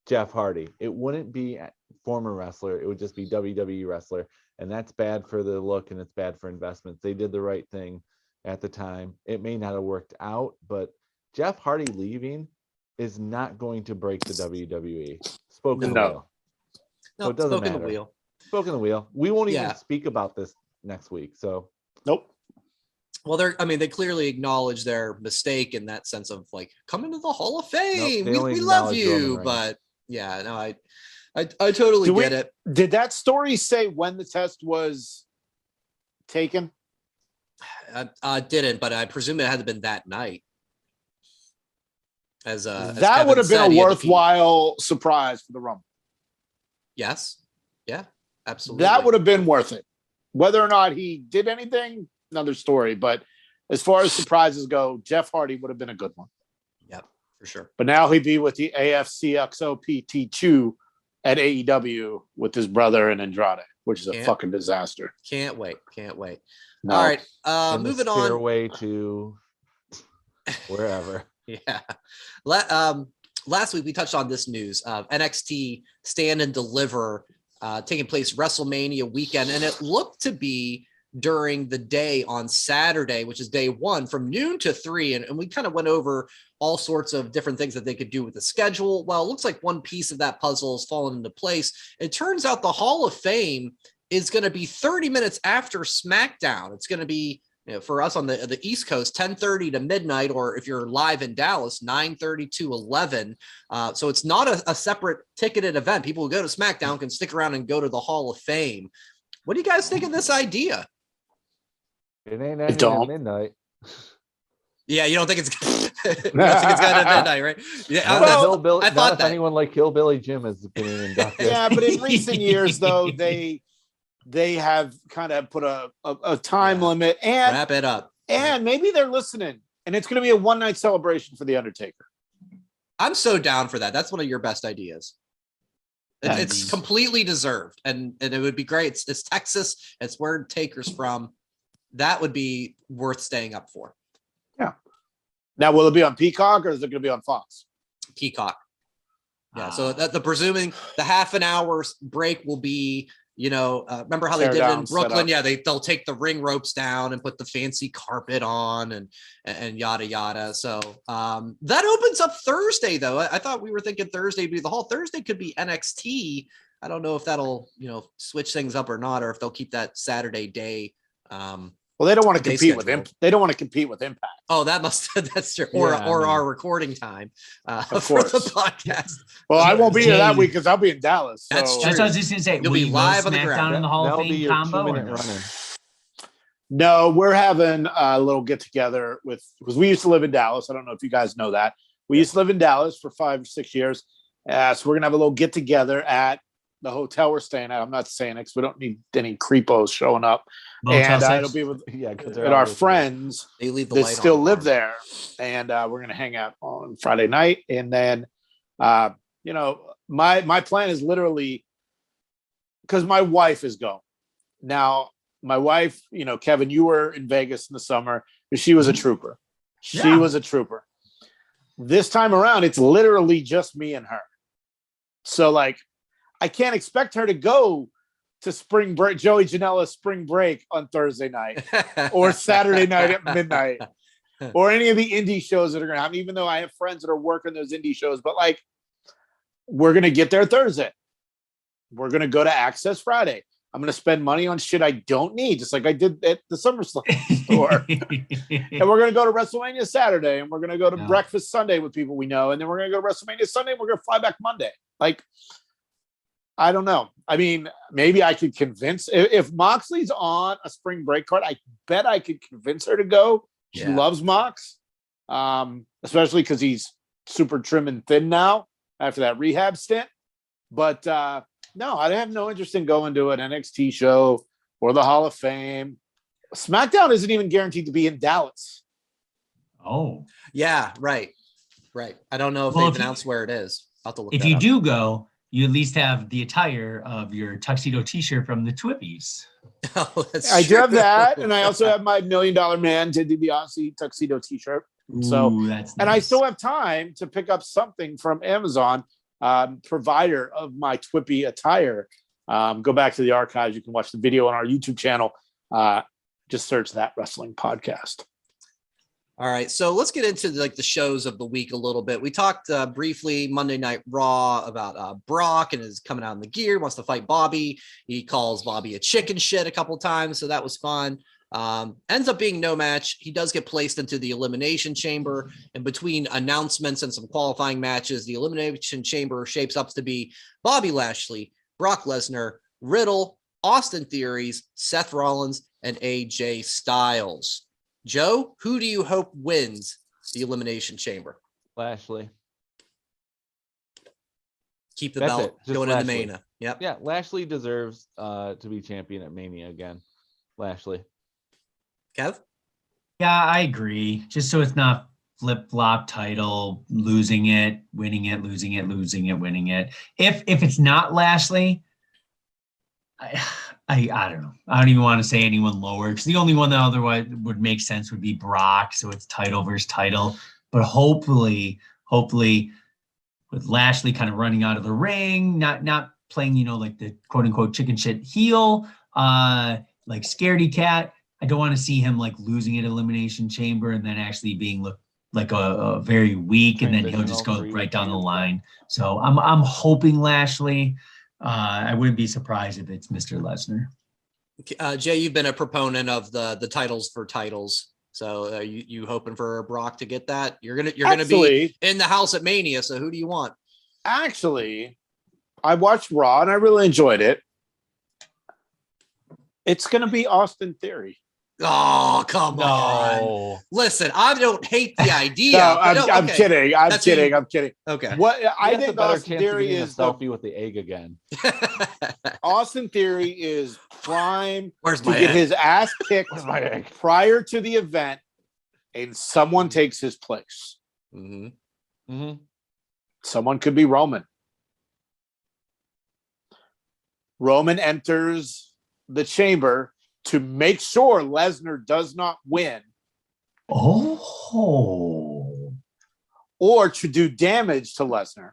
Jeff Hardy. It wouldn't be former wrestler. It would just be WWE wrestler. And that's bad for the look and it's bad for investments. They did the right thing at the time. It may not have worked out, but Jeff Hardy leaving is not going to break the WWE. Spoken the wheel. So it doesn't matter. Spoken the wheel. We won't even speak about this next week. So nope. Well, they clearly acknowledge their mistake in that sense of like, come into the Hall of Fame. We love you. But yeah, no, I totally get it. Did that story say when the test was taken? I didn't, but I presume it had to been that night. As that would have been a worthwhile surprise for the Rumble. Yes. Yeah, absolutely. That would have been worth it. Whether or not he did anything, another story. But as far as surprises go, Jeff Hardy would have been a good one. Yep, for sure. But now he'd be with the AFCXOPT2 at AEW with his brother and Andrade, which is a fucking disaster. Can't wait. No. All right, In the moving on. stairway to wherever. Yeah. Last week we touched on this news of NXT Stand and Deliver taking place WrestleMania weekend, and it looked to be during the day on Saturday, which is day one, from noon to 3. And we kind of went over all sorts of different things that they could do with the schedule. Well, it looks like one piece of that puzzle has fallen into place. It turns out the Hall of Fame is going to be 30 minutes after SmackDown. It's going to be, for us on the East Coast, 10:30 to midnight, or if you're live in Dallas, 9:30 to 11. So it's not a separate ticketed event. People who go to SmackDown can stick around and go to the Hall of Fame. What do you guys think of this idea? It ain't ending at midnight. Yeah, you don't think it's going to midnight, right? Yeah, Well, I thought that. Anyone like Hillbilly Jim has been inducted. Yeah, but in recent years, though, they have kind of put a time limit and wrap it up. And maybe they're listening, and it's going to be a one-night celebration for The Undertaker. I'm so down for that. That's one of your best ideas. It's completely deserved, and it would be great. It's Texas. It's where Taker's from. That would be worth staying up for. Yeah. Now, will it be on Peacock or is it going to be on Fox? Peacock. Yeah. So the presuming the half an hour break will be, remember how they did it in Brooklyn? Yeah, they'll take the ring ropes down and put the fancy carpet on and yada yada. So that opens up Thursday, though. I thought we were thinking Thursday would be the Hall. Thursday could be NXT. I don't know if that'll switch things up or not, or if they'll keep that Saturday day. Well, they don't want to compete with They don't want to compete with Impact. Oh, that's true. Or our recording time of for course. the podcast. Well, I won't be here that week because I'll be in Dallas. So. That's true. That's what I was just going to say. You'll be live on the ground in the Hall of That'll be Fame your combo. 2-minute run-in. No, we're having a little get together because we used to live in Dallas. I don't know if you guys know that. We used to live in Dallas for 5 or 6 years. So we're going to have a little get together at the hotel we're staying at. I'm not saying it because we don't need any creepos showing up. And it'll be with our friends that still live there. And we're going to hang out on Friday night. And then, my plan is literally because my wife is going. Now, my wife, Kevin, you were in Vegas in the summer. She was a trooper. She was a trooper. This time around, it's literally just me and her. So, I can't expect her to go to spring break, Joey Janela's spring break on Thursday night or Saturday night at midnight or any of the indie shows that are going to happen, even though I have friends that are working those indie shows. But we're going to get there Thursday. We're going to go to Access Friday. I'm going to spend money on shit I don't need, just like I did at the SummerSlam store. And we're going to go to WrestleMania Saturday, and we're going to go to Breakfast Sunday with people we know. And then we're going to go to WrestleMania Sunday, and we're going to fly back Monday. I don't know. I mean, maybe I could convince if Moxley's on a spring break card, I bet I could convince her to go. She loves Mox, especially because he's super trim and thin now after that rehab stint. But no, I have no interest in going to an NXT show or the Hall of Fame. SmackDown isn't even guaranteed to be in Dallas. Oh, yeah, right. I don't know if they've announced where it is. I'll have to look. If you do go, you at least have the attire of your tuxedo T-shirt from the Twippies. Oh, I do have that, and I also have my $1 Million Man Ted DiBiase tuxedo T-shirt. So, that's nice. And I still have time to pick up something from Amazon, provider of my Twippy attire. Go back to the archives. You can watch the video on our YouTube channel. Just search That Wrestling Podcast. All right, so let's get into the shows of the week a little bit. We talked briefly Monday Night Raw about Brock and is coming out in the gear, wants to fight Bobby. He calls Bobby a chicken shit a couple times, so that was fun. Ends up being no match. He does get placed into the Elimination Chamber, and between announcements and some qualifying matches, the Elimination Chamber shapes up to be Bobby Lashley, Brock Lesnar, Riddle, Austin Theories, Seth Rollins, and AJ Styles. Joe, who do you hope wins the Elimination Chamber? Lashley. Keep the belt going into Mania. Yep. Yeah, Lashley deserves to be champion at Mania again. Lashley. Kev? Yeah, I agree. Just so it's not flip-flop title, losing it, winning it, losing it, losing it, winning it. If it's not Lashley, I don't know. I don't even want to say anyone lower because the only one that otherwise would make sense would be Brock. So it's title versus title. But hopefully, with Lashley kind of running out of the ring, not playing, like the quote unquote chicken shit heel, like scaredy cat. I don't want to see him like losing at Elimination Chamber and then actually being like a very weak, and then he'll just go right down the line. So I'm hoping Lashley. I wouldn't be surprised if it's Mr. Lesnar. Jay, you've been a proponent of the titles for titles. So you hoping for Brock to get that? You're gonna be in the house at Mania. So who do you want? Actually, I watched Raw and I really enjoyed it. It's gonna be Austin Theory. Oh, come on. Listen, I don't hate the idea. I'm kidding. I'm kidding. Okay. What I think Austin Theory is a selfie with the egg again. Austin Theory is prime Where's to my get egg? his ass kicked Where's my egg? prior to the event, and someone takes his place. Mm-hmm. Mm-hmm. Someone could be Roman. Roman enters the chamber to make sure Lesnar does not win. Oh. Or to do damage to Lesnar.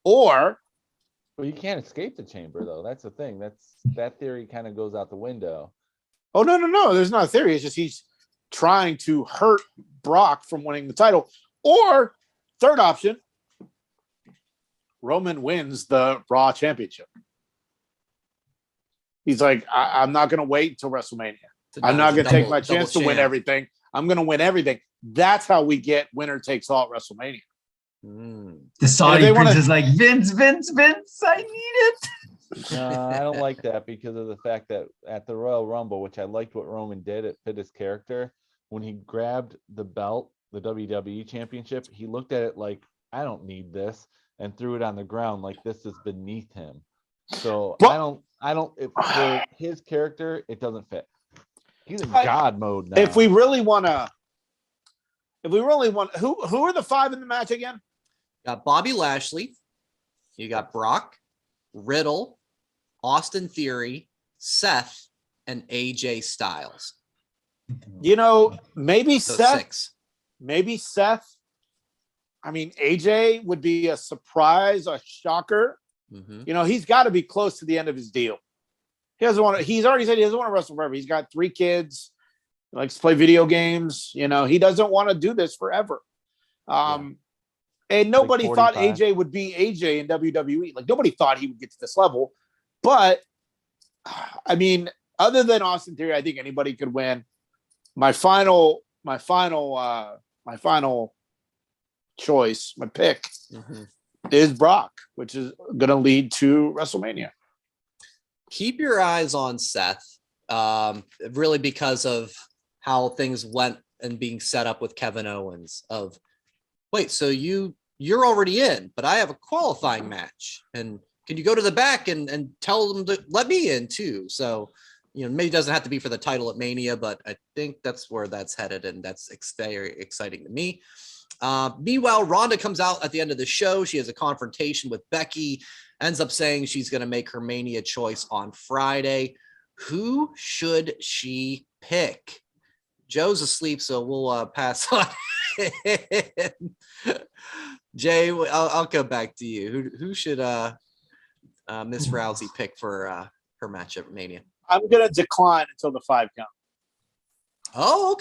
Or Well, you can't escape the chamber, though. That's the thing. That theory kind of goes out the window. oh no, there's not a theory. It's just he's trying to hurt Brock from winning the title. Or third option, Roman wins the Raw Championship. He's like, I'm not going to wait until WrestleMania. I'm not going to take my chance to win everything. I'm going to win everything. That's how we get winner takes all at WrestleMania. The Saudi prince is like, Vince, I need it. I don't like that because of the fact that at the Royal Rumble, which I liked what Roman did, it fit his character. When he grabbed the belt, the WWE Championship, he looked at it like, I don't need this, and threw it on the ground like this is beneath him. So I don't. For his character, it doesn't fit. He's in God mode now. If we really want, who are the five in the match again? Got Bobby Lashley. You got Brock, Riddle, Austin Theory, Seth, and AJ Styles. Maybe So Seth. 6. Maybe Seth. I mean, AJ would be a surprise, a shocker. Mm-hmm. He's got to be close to the end of his deal. He's already said he doesn't want to wrestle forever. He's got 3 kids, he likes to play video games. He doesn't want to do this forever. And nobody like thought 45. AJ would be AJ in WWE. Like nobody thought he would get to this level. But I mean, other than Austin Theory, I think anybody could win. My final choice, my pick is Brock, which is going to lead to WrestleMania. Keep your eyes on Seth, really because of how things went and being set up with Kevin Owens. Wait, so you're already in, but I have a qualifying match, and can you go to the back and tell them to let me in too? So maybe it doesn't have to be for the title at Mania, but I think that's where that's headed, and that's very exciting to me. Meanwhile, Ronda comes out at the end of the show. She has a confrontation with Becky, ends up saying she's going to make her Mania choice on Friday. Who should she pick? Joe's asleep, so we'll pass on. Jay, I'll go back to you. Who should Miss Rousey pick for her match at Mania? I'm going to decline until the 5 count. Oh,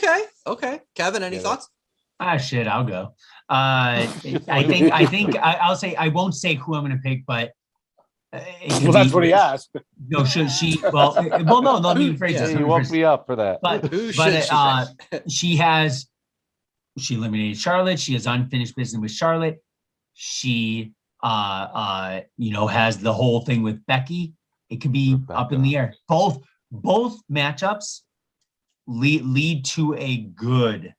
okay. Kevin, any thoughts? Shit, I'll go. I think I'll say, I won't say who I'm going to pick, but that's what he asked. No, should she? Well, no. Let me rephrase this. You won't be up for that. But she eliminated Charlotte. She has unfinished business with Charlotte. She has the whole thing with Becky. It could be up in the air. Both matchups lead to a good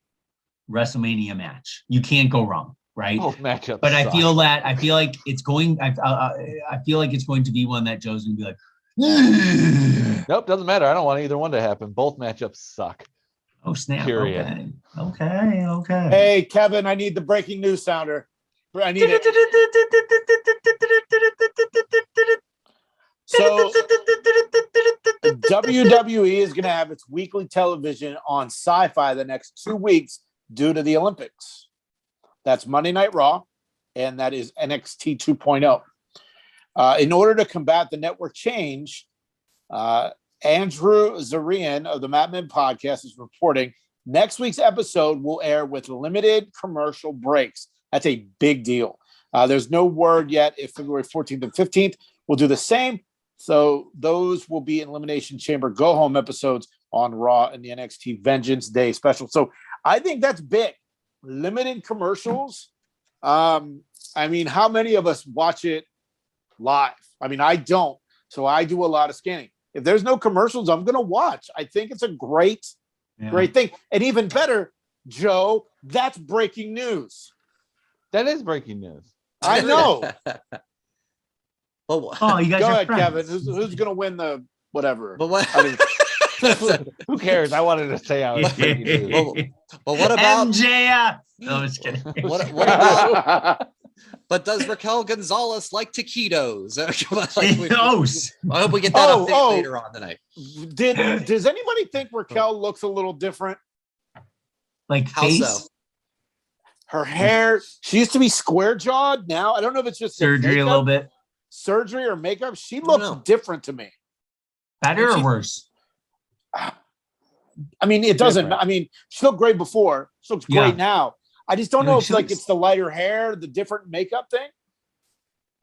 WrestleMania match. You can't go wrong, right? Both matchups but suck. I feel like it's going to be one that Joe's gonna be like, nope, doesn't matter. I don't want either one to happen. Both matchups suck. oh snap. Period. Okay. Hey, Kevin, I need the breaking news sounder. I need it. So WWE is going to have its weekly television on Sci-Fi the next 2 weeks due to the Olympics. That's Monday Night Raw, and that is NXT 2.0. In order to combat the network change, Andrew Zarian of the Madmen podcast is reporting next week's episode will air with limited commercial breaks. That's a big deal. There's no word yet if February 14th and 15th will do the same. So those will be Elimination Chamber go-home episodes on Raw and the NXT Vengeance Day special. So I think that's big. Limited commercials. I mean, how many of us watch it live? I mean, I don't. So I do a lot of scanning. If there's no commercials, I'm going to watch. I think it's a great thing. And even better, Joe, that's breaking news. That is breaking news. I know. Well, you guys Go are ahead, friends. Kevin. Who's going to win the whatever? but what? I mean, Who cares? I wanted to say I was breaking news. But what about MJF? No, I'm just kidding. what about? But does Raquel Gonzalez like taquitos? I hope we get that update later on tonight. Does anybody think Raquel looks a little different? Like How face so? Her hair, she used to be square jawed. Now I don't know if it's just the surgery a makeup, little bit surgery or makeup. She don't know. looks different to me. better She- or worse? I mean, it doesn't. Different. I mean, she looked great before. She looks Yeah. great now. I just don't Yeah, know if she like looks- it's the lighter hair, the different makeup thing.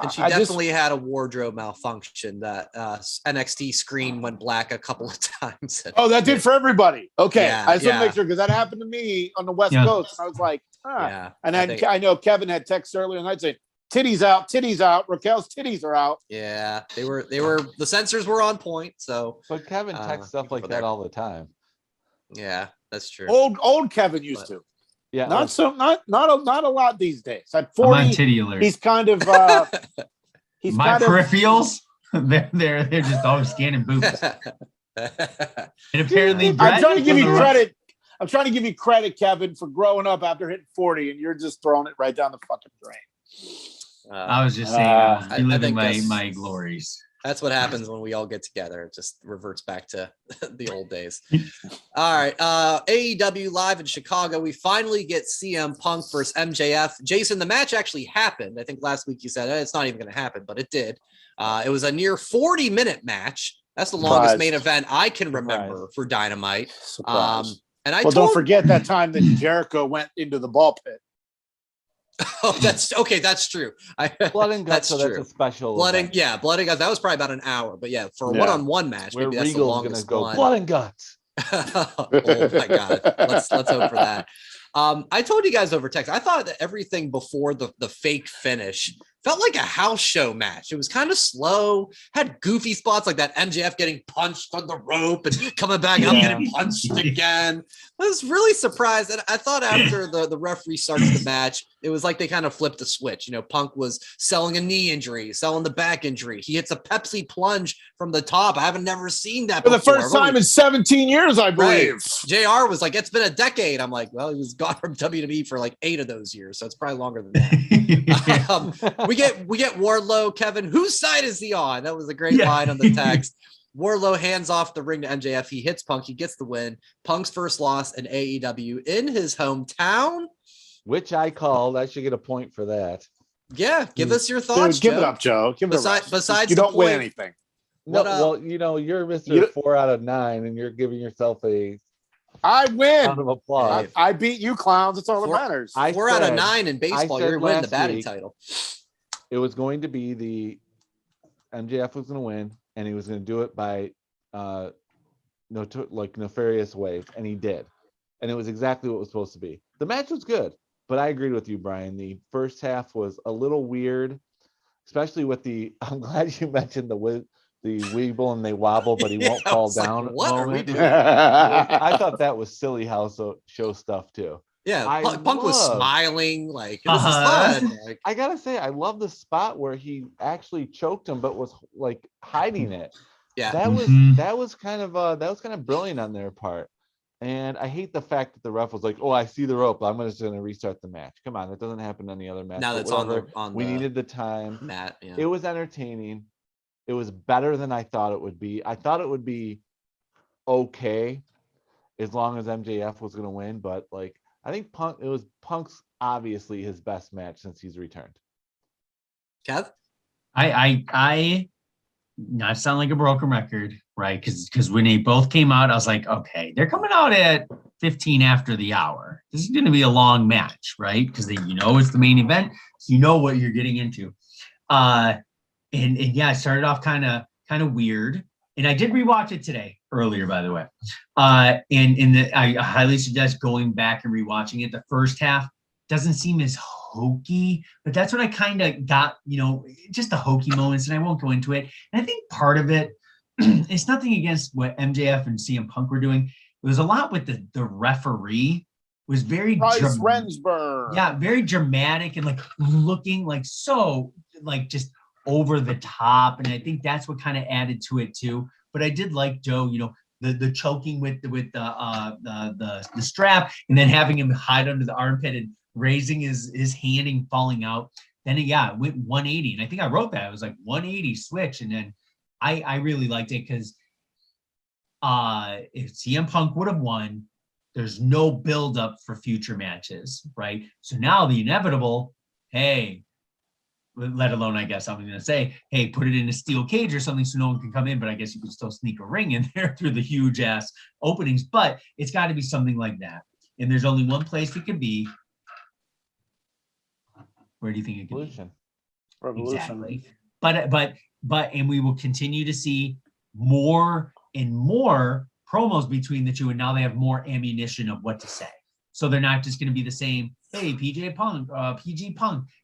And she I just- definitely had a wardrobe malfunction. That NXT screen went black a couple of times. Oh, that did for everybody. Okay, Yeah, I just want yeah. to make sure because that happened to me on the West Yeah. Coast, and I was like, Yeah, And I think- I know Kevin had texts earlier, and I'd say, "Titties out." Raquel's titties are out. yeah, they were. The sensors were on point. So But Kevin texts stuff like for that there. all the time. yeah, that's true. Old Kevin used But- to. Yeah. Not a lot these days. At I'm on 40, titty alert. he's kind of he's My kind of peripherals, they're just always scanning boobs. And apparently, I'm Brett trying to give was you a- credit. I'm trying to give you credit, Kevin, for growing up after hitting 40, and you're just throwing it right down the fucking drain. I was just saying, I reliving think that's- my glories. That's what happens when we all get together. It just reverts back to the old days. All right. AEW live in Chicago. We finally get CM Punk versus MJF. Jason, the match actually happened. I think last week you said it's not even going to happen, but it did. It was a near 40-minute match. That's the longest Surprise. main event I can remember for Dynamite. Surprise. And I Well, told don't forget that time that Jericho went into the ball pit. Oh, that's okay. That's true. Blood and guts, That's so that's true. a special. Blood and event. blood and guts. That was probably about an hour. But yeah, for a Yeah. one-on-one match, Where maybe that's the Regal's gonna longest go one. blood and guts. Oh my god. Let's hope for that. I told you guys over text. I thought that everything before the fake finish felt like a house show match. It was kind of slow, had goofy spots like that MJF getting punched on the rope and coming back up, Yeah. getting punched again. I was really surprised. And I thought after the referee starts the match, it was like they kind of flipped the switch. You know, Punk was selling a knee injury, selling the back injury. He hits a Pepsi plunge from the top. I haven't never seen that For the before. first time in 17 years, I believe. JR was like, it's been a decade. I'm like, well, he was gone from WWE for like 8 of those years. So it's probably longer than that. We get Wardlow, Kevin. Whose side is he on? That was a great line on the text. Wardlow hands off the ring to MJF. He hits Punk. He gets the win. Punk's first loss in AEW in his hometown. Which I called. I should get a point for that. Yeah, give us your thoughts. Dude, give it Joe. up, Joe. Give it Besides- up. besides you the don't win point- anything. No, What, well, you're Mr. you- 4 out of 9, and you're giving yourself a I round win. of applause. I beat you, clowns. That's all that Four- matters. I 4 out of said- 9 in baseball. said You're winning the last batting week- title. It was going to be the MJF was going to win, and he was going to do it by nefarious ways, and he did, and it was exactly what it was supposed to be. The match was good, but I agreed with you, Brian. The first half was a little weird, especially with the. I'm glad you mentioned the weeble and they wobble, but he won't I fall was like, down. what are we moment. doing? I thought that was silly house show stuff too. Yeah, I Punk was love- smiling like this is Uh-huh. fun. Like, I gotta say, I love the spot where he actually choked him, but was like hiding it. yeah, That Mhm. was kind of brilliant on their part. And I hate the fact that the ref was like, "Oh, I see the rope. I'm just going to restart the match." Come on, that doesn't happen in any other match. now but that's on whatever. the We needed the time. mat. Yeah. It was entertaining. It was better than I thought it would be. I thought it would be okay as long as MJF was going to win, but like I think Punk's obviously his best match since he's returned. Kev? I not sound like a broken record, right? Because when they both came out, I was like, okay, they're coming out at 15 after the hour. This is going to be a long match, right? Because it's the main event, so you know what you're getting into. And yeah, I started off kind of weird, and I did rewatch it today earlier, by the way. I highly suggest going back and rewatching it. The first half doesn't seem as hokey, but that's what I kind of got, just the hokey moments, and I won't go into it. And I think part of it, it's nothing against what MJF and CM Punk were doing. It was a lot with the referee was very Rensburg. Yeah, very dramatic and like looking like so like just over the top, and I think that's what kind of added to it too. But I did like Joe, the choking with the strap, and then having him hide under the armpit and raising his hand and falling out. Then it went 180, and I think I wrote that it was like 180 switch, and then I really liked it because if CM Punk would have won, there's no buildup for future matches, right? So now the inevitable, hey, let alone, I guess I'm going to say, hey, put it in a steel cage or something so no one can come in, but I guess you could still sneak a ring in there through the huge ass openings, but it's got to be something like that. And there's only one place it could be. Where do you think it could be? Revolution. Exactly. But and we will continue to see more and more promos between the two, and now they have more ammunition of what to say. So they're not just going to be the same, hey, PG Punk,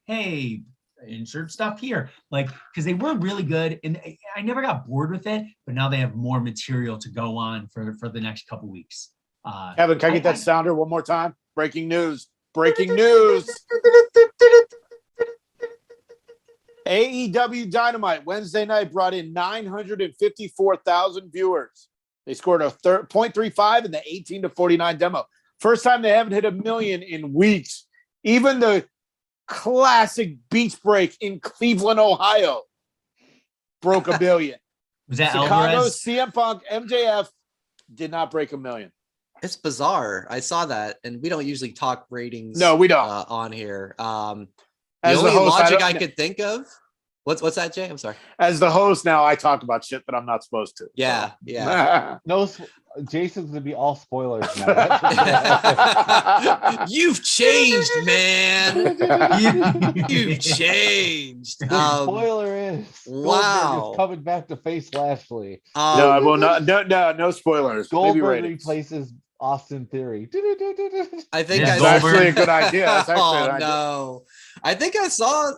hey, insert stuff here, like, because they were really good, and I never got bored with it, but now they have more material to go on for the next couple weeks. Kevin, can I get that sounder one more time? Breaking news. AEW Dynamite Wednesday night brought in 954,000 viewers. They scored a 0.35 in the 18 to 49 demo. First time they haven't hit 1 million in weeks. Even the classic beach break in Cleveland, Ohio broke 1 million. Was that Chicago, Alvarez? CM Punk, MJF did not break 1 million. It's bizarre. I saw that, and we don't usually talk ratings. No, we don't on here. The As only the host, logic I could think of. What's that, Jay? I'm sorry. As the host now, I talk about shit that I'm not supposed to. Yeah, so. yeah. No, Jason's gonna be all spoilers now. You've changed, man. You've changed. The spoiler is Goldberg is coming back to face Lashley. No, I will not. No spoilers. Goldberg replaces Austin Theory. I think that's actually a good idea. That's actually an idea. No. I think I saw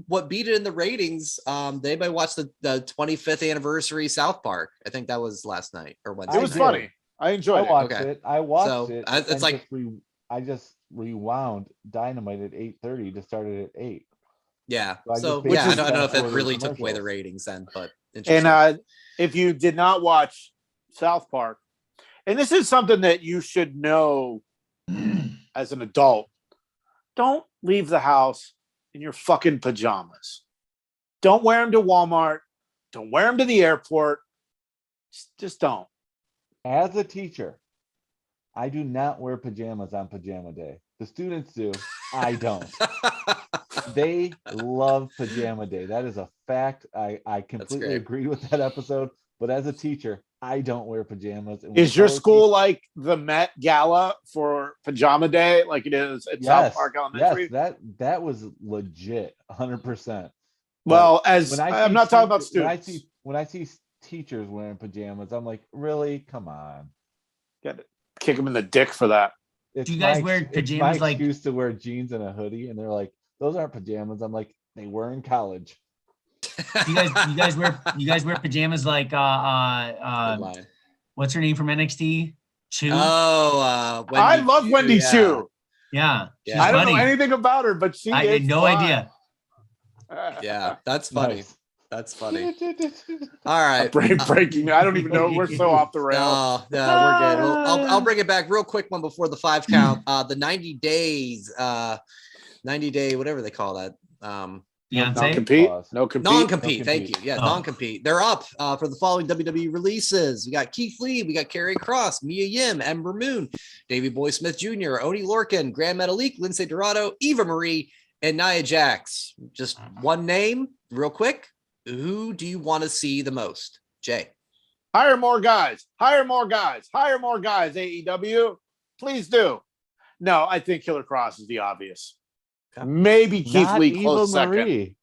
what beat it in the ratings. They might watch the 25th anniversary South Park. I think that was last night or Wednesday. It was funny. I enjoyed it. I watched it. It's like I just rewound Dynamite at 8:30 to start it at 8. Yeah. So I don't know if it really took away the ratings then, but and if you did not watch South Park, and this is something that you should know as an adult, don't leave the house in your fucking pajamas. Don't wear them to Walmart. Don't wear them to the airport. Just don't. As a teacher, I do not wear pajamas on pajama day. The students do. I don't. They love pajama day. That is a fact. I completely agree with that episode. But as a teacher, I don't wear pajamas. Is your school like the Met Gala for pajama day, like it is at South Park Elementary? Yes, that was legit, 100%. Well, I'm not talking about students. When I see teachers wearing pajamas, I'm like, really? Come on. Kick them in the dick for that. Do you guys wear pajamas like used to wear jeans and a hoodie, and they're like, those aren't pajamas. I'm like, they were in college. You guys wear pajamas like what's her name from NXT? Chu. I love Wendy Chu. Yeah. I don't know anything about her, but I had no idea. Yeah, that's funny. Nice. That's funny. All right. Breaking. I don't even know. We're so off the rails. No, we're good. Well, I'll bring it back real quick one before the 5 count. The 90 days, 90 day, whatever they call that. Beyonce. Non-compete. Pause. No compete. Non-compete. Thank you. Yeah, Oh. non-compete. They're up for the following WWE releases. We got Keith Lee, we got Karrion Kross, Mia Yim, Ember Moon, Davey Boy Smith Jr., Oni Lorcan, Grand Metalik, Lindsay Dorado, Eva Marie, and Nia Jax. Just one name, real quick. Who do you want to see the most? Jay. Hire more guys. Hire more guys. Hire more guys. AEW, please do. No, I think Killer Cross is the obvious. Okay. Maybe Keith Not Lee Eva close Marie.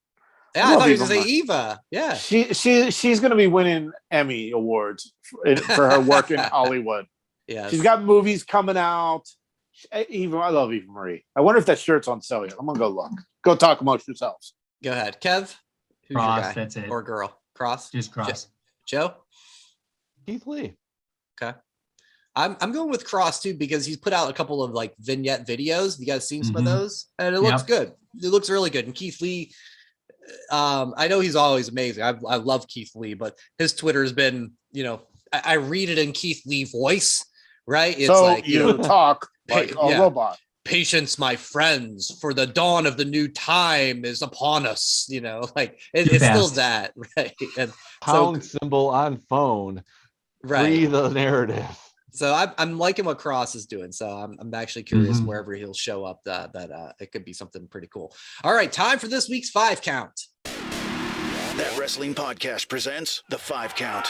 Yeah, I love thought he was Eva going to Marie. say Eva. Yeah. She's going to be winning Emmy awards for her work in Hollywood. Yes. She's got movies coming out. I love Eva Marie. I wonder if that shirt's on sale yet. I'm gonna go look. Go talk amongst yourselves. Go ahead, Kev. Who's Cross, your guy? that's it. Or girl? Cross. Just Cross. Joe. Keith Lee. Okay. I'm going with Cross too because he's put out a couple of like vignette videos. You guys seen some of those, and it looks good. It looks really good. And Keith Lee, I know he's always amazing. I love Keith Lee, but his Twitter has been, I read it in Keith Lee voice, right? It's so like you talk like a robot. Patience, my friends, for the dawn of the new time is upon us. It's Too still fast. that, right? And Pound symbol on phone. right. Free the narrative. So I'm liking what Cross is doing. So I'm actually curious wherever he'll show up that it could be something pretty cool. All right, time for this week's 5 count. That Wrestling Podcast presents the 5 count.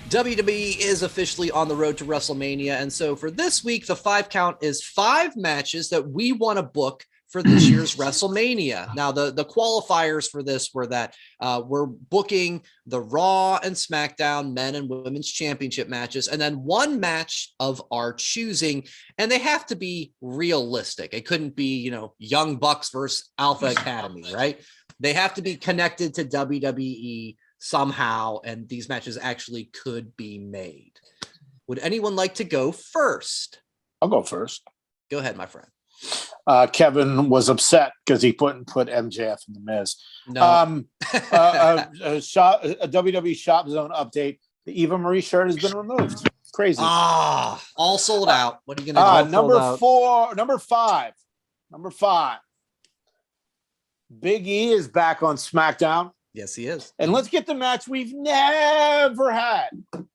WWE is officially on the road to WrestleMania. And so for this week, the 5 count is 5 matches that we want to book for this year's WrestleMania. Now, the qualifiers for this were that we're booking the Raw and SmackDown men and women's championship matches, and then one match of our choosing. And they have to be realistic. It couldn't be, Young Bucks versus Alpha Academy, right? They have to be connected to WWE somehow, and these matches actually could be made. Would anyone like to go first? I'll go first. Go ahead, my friend. Kevin was upset because he put MJF in the Miz. No. A WWE Shop Zone update. The Eva Marie shirt has been removed. Crazy. All sold out. What are you gonna do? Number five. Big E is back on SmackDown. Yes, he is. And let's get the match we've never had.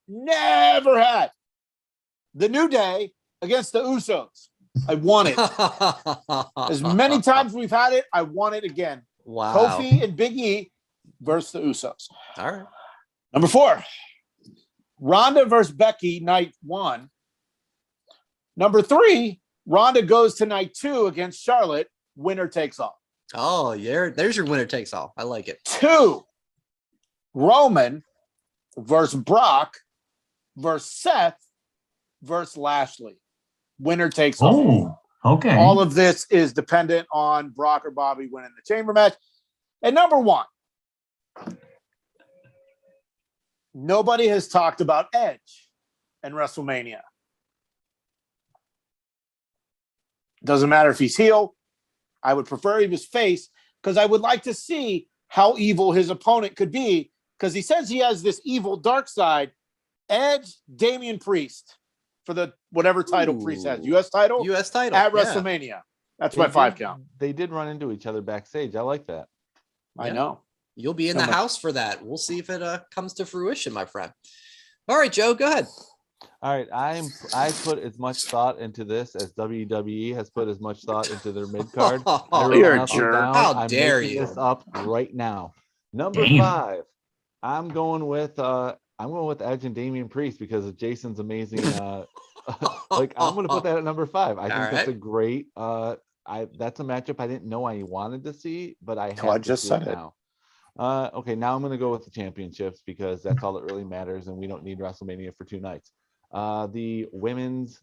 Never had. The New Day against the Usos. I want it. As many times we've had it, I want it again. Wow. Kofi and Big E versus the Usos. All right. Number 4. Ronda versus Becky, night 1. Number 3, Ronda goes to night 2 against Charlotte. Winner takes all. Oh, yeah. There's your winner takes all. I like it. 2, Roman versus Brock versus Seth versus Lashley. Winner takes all. Oh, okay. All of this is dependent on Brock or Bobby winning the chamber match. And number 1, nobody has talked about Edge and WrestleMania. Doesn't matter if he's heel. I would prefer he was face because I would like to see how evil his opponent could be, because he says he has this evil dark side. Edge, Damian Priest for the whatever title Priest has. U.S. title? U.S. title. At yeah. WrestleMania. That's my 5 count. They did run into each other backstage. I like that. I know. You'll be in the house for that. We'll see if it comes to fruition, my friend. All right, Joe, go ahead. All right, I put as much thought into this as WWE has put as much thought into their mid card. You're a jerk. How dare you? This up right now. Number Damn. 5, I'm going with Edge and Damian Priest because of Jason's amazing. I'm going to put that at number 5. I think that's a great. That's a matchup I didn't know I wanted to see, but I have to see it now. Okay, now I'm going to go with the championships because that's all that really matters, and we don't need WrestleMania for 2 nights. The women's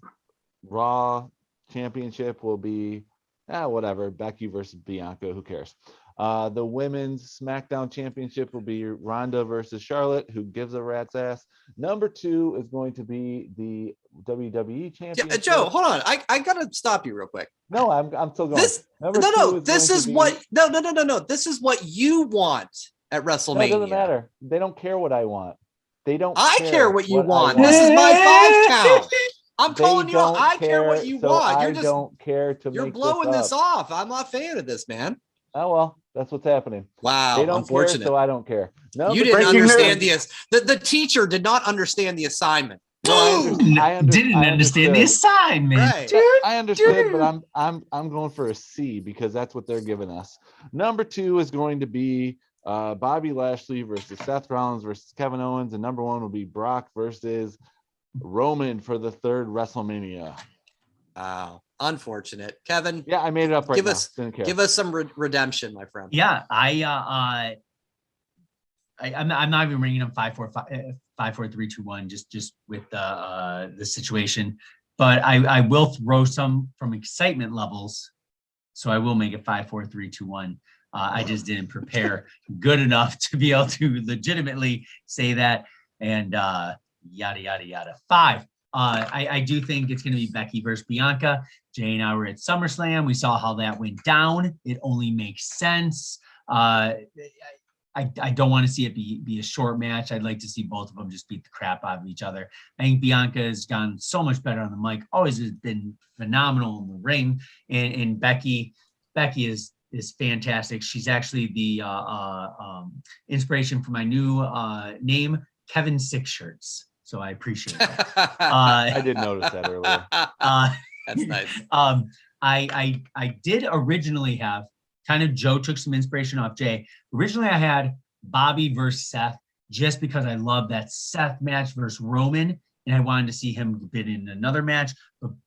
Raw championship will be whatever, Becky versus Bianca, who cares? The women's SmackDown championship will be Ronda versus Charlotte, who gives a rat's ass. Number 2 is going to be the WWE championship. Yeah, Joe, hold on. I gotta stop you real quick. No, I'm still going. This is what you want. at WrestleMania. No, it doesn't matter. They don't care what I want. They don't. I care what you want. I This is my 5 count. I'm calling They you out. don't I care what you so want. I You're just don't care to you're make blowing this this up. off. I'm not a fan of this, man. Oh well, that's what's happening. Wow, They don't unfortunate. care, so I don't care. No, You didn't breaking understand news. the teacher did not understand the assignment. Didn't understand the assignment. Right. Dude, I understood, dude. but I'm going for a C because that's what they're giving us. Number 2 is going to be Bobby Lashley versus Seth Rollins versus Kevin Owens, and number 1 will be Brock versus Roman for the 3rd WrestleMania. Wow, unfortunate. Kevin, Yeah, I made it up right give now. us Didn't care. give us some redemption, my friend. Yeah, I'm not even bringing up 5 4 3 2 1 just with the situation, but I will throw some from excitement levels, so I will make it 5 4 3 2 1. I just didn't prepare good enough to be able to legitimately say that, and yada yada yada. 5. I do think it's going to be Becky versus Bianca. Jay and I were at SummerSlam. We saw how that went down. It only makes sense. I don't want to see it be a short match. I'd like to see both of them just beat the crap out of each other. I think Bianca has gone so much better on the mic. Always has been phenomenal in the ring, and Becky is fantastic. She's actually the inspiration for my new name, Kevin Six Shirts. So I appreciate that. I did notice that earlier. That's nice. I did originally have kind of Joe took some inspiration off Jay. Originally, I had Bobby versus Seth just because I love that Seth match versus Roman, and I wanted to see him bid in another match.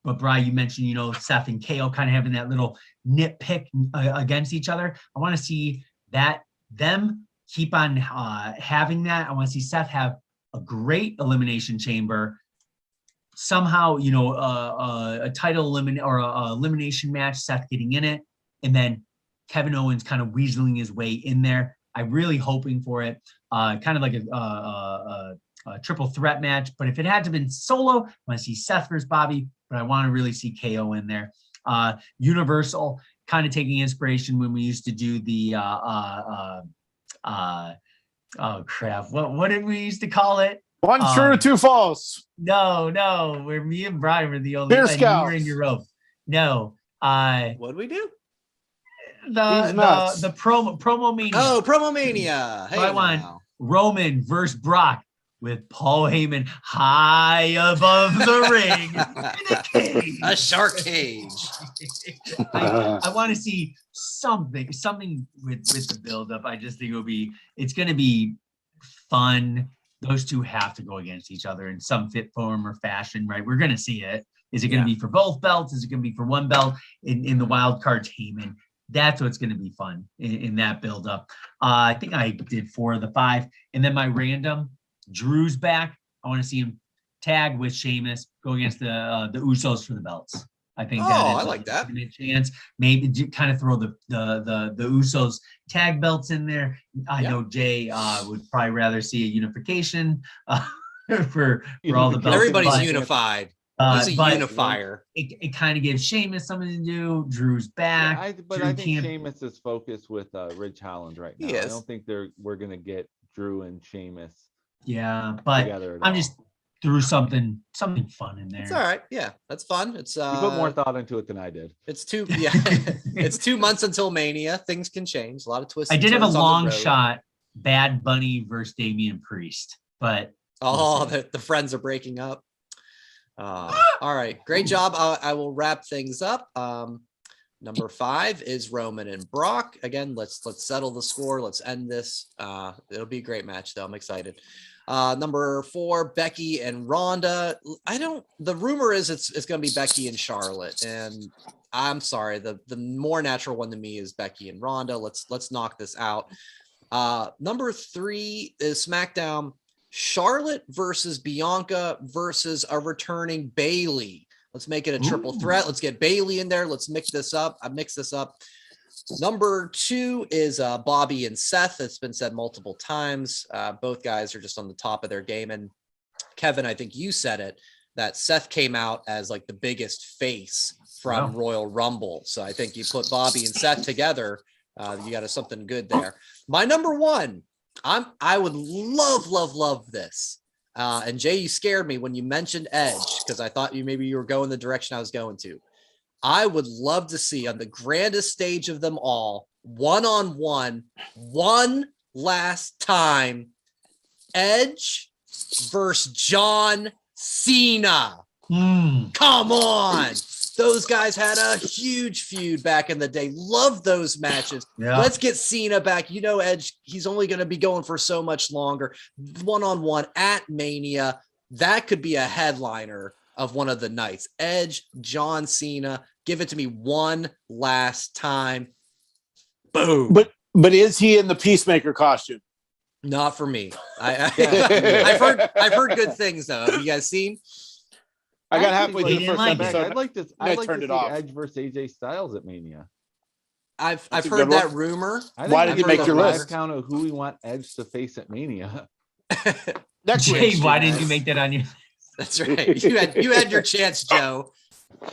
But Brian, you mentioned, Seth and KO kind of having that little nitpick against each other. I want to see them keep on having that. I want to see Seth have a great elimination chamber. Somehow, a title elimination match, Seth getting in it, and then Kevin Owens kind of weaseling his way in there. I'm really hoping for it, kind of like a triple threat match. But if it had to been solo, I want to see Seth versus Bobby, but I want to really see KO in there. Universal, kind of taking inspiration when we used to do the oh crap, what did we used to call it? 1 true, 2 false. No, where me and Brian were the only. Beer And you were Scouts. in your robe. No, What'd we do? the promo mania. Oh, Promo Mania. Hey, So I want now. Roman versus Brock with Paul Heyman high above the ring in a cage. A shark cage. I want to see something with the buildup. I just think it's going to be fun. Those two have to go against each other in some fit form or fashion, right? We're going to see it. Is it going to be for both belts? Is it going to be for one belt? In the wild card, Heyman. That's what's going to be fun in that buildup. I think I did 4 of the 5. And then my random, Drew's back. I want to see him tag with Sheamus, go against the Usos for the belts. I think that is I like that. a chance. Maybe kind of throw the Usos tag belts in there. I know Jay would probably rather see a unification for all the belts. Everybody's unified. He's a unifier. It kind of gives Sheamus something to do. Drew's back. Yeah, I think Sheamus is focused with Ridge Holland right now. I don't think we're gonna get Drew and Sheamus. Yeah, but I'm just threw something fun in there. It's all right. Yeah, that's fun. It's you put more thought into it than I did. It's 2 months until Mania. Things can change. A lot of twists. I did have a long shot. Bad Bunny versus Damian Priest, but the friends are breaking up. All right, great job. I will wrap things up. Number 5 is Roman and Brock. Again, let's settle the score. Let's end this. It'll be a great match, though. I'm excited. Number 4, Becky and Ronda. The rumor is it's going to be Becky and Charlotte, and I'm sorry. The more natural one to me is Becky and Ronda. Let's knock this out. Number 3 is SmackDown. Charlotte versus Bianca versus a returning Bayley. Let's make it a triple threat. Let's get Bayley in there. Let's mix this up. Number 2 is Bobby and Seth. It's been said multiple times. Both guys are just on the top of their game. And Kevin, I think you said it, that Seth came out as like the biggest face from Royal Rumble. So I think you put Bobby and Seth together. You got something good there. My number 1 I would love this. And Jay, you scared me when you mentioned Edge because I thought maybe you were going the direction I was going to. I would love to see on the grandest stage of them all, one-on-one, one last time, Edge versus John Cena. Come on. Those guys had a huge feud back in the day. Love those matches. Yeah. Let's get Cena back. You know, Edge, he's only going to be going for so much longer. One-on-one at Mania. That could be a headliner of one of the nights. Edge, John Cena. Give it to me one last time. Boom. But is he in the Peacemaker costume? Not for me. I've heard good things though. Have you guys seen? I got halfway through the didn't first like it. episode. I'd like to turned see it off. Edge versus AJ Styles at Mania. I've a heard good that one. rumor. Why did you make your list? Count of who we want Edge to face at Mania. Next Jay, week. why didn't you make that on your? That's right. You had your chance, Joe.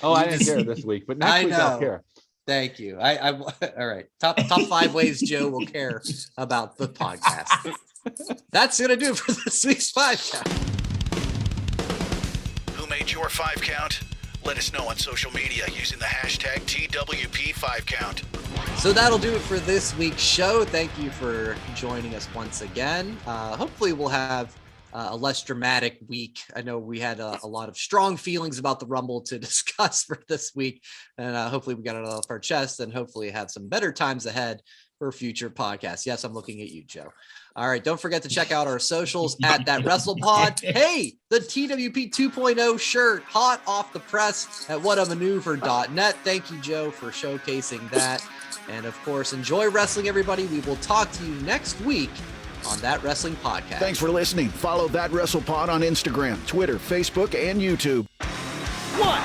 Oh, I didn't care this week, but next week I'll care. Thank you. I all right. Top 5 ways Joe will care about the podcast. That's gonna do it for this week's 5 count. Who made your 5 count? Let us know on social media using the hashtag TWP5count. So that'll do it for this week's show. Thank you for joining us once again. Hopefully we'll have a less dramatic week. I know we had a lot of strong feelings about the Rumble to discuss for this week, and hopefully we got it off our chest and hopefully have some better times ahead for future podcasts. Yes, I'm looking at you, Joe. All right, don't forget to check out our socials at thatwrestlepod. Hey, the TWP 2.0 shirt, hot off the press at whatamaneuver.net. Thank you, Joe, for showcasing that. And of course, enjoy wrestling, everybody. We will talk to you next week on That Wrestling Podcast. Thanks for listening. Follow That WrestlePod on Instagram, Twitter, Facebook, and YouTube. 1,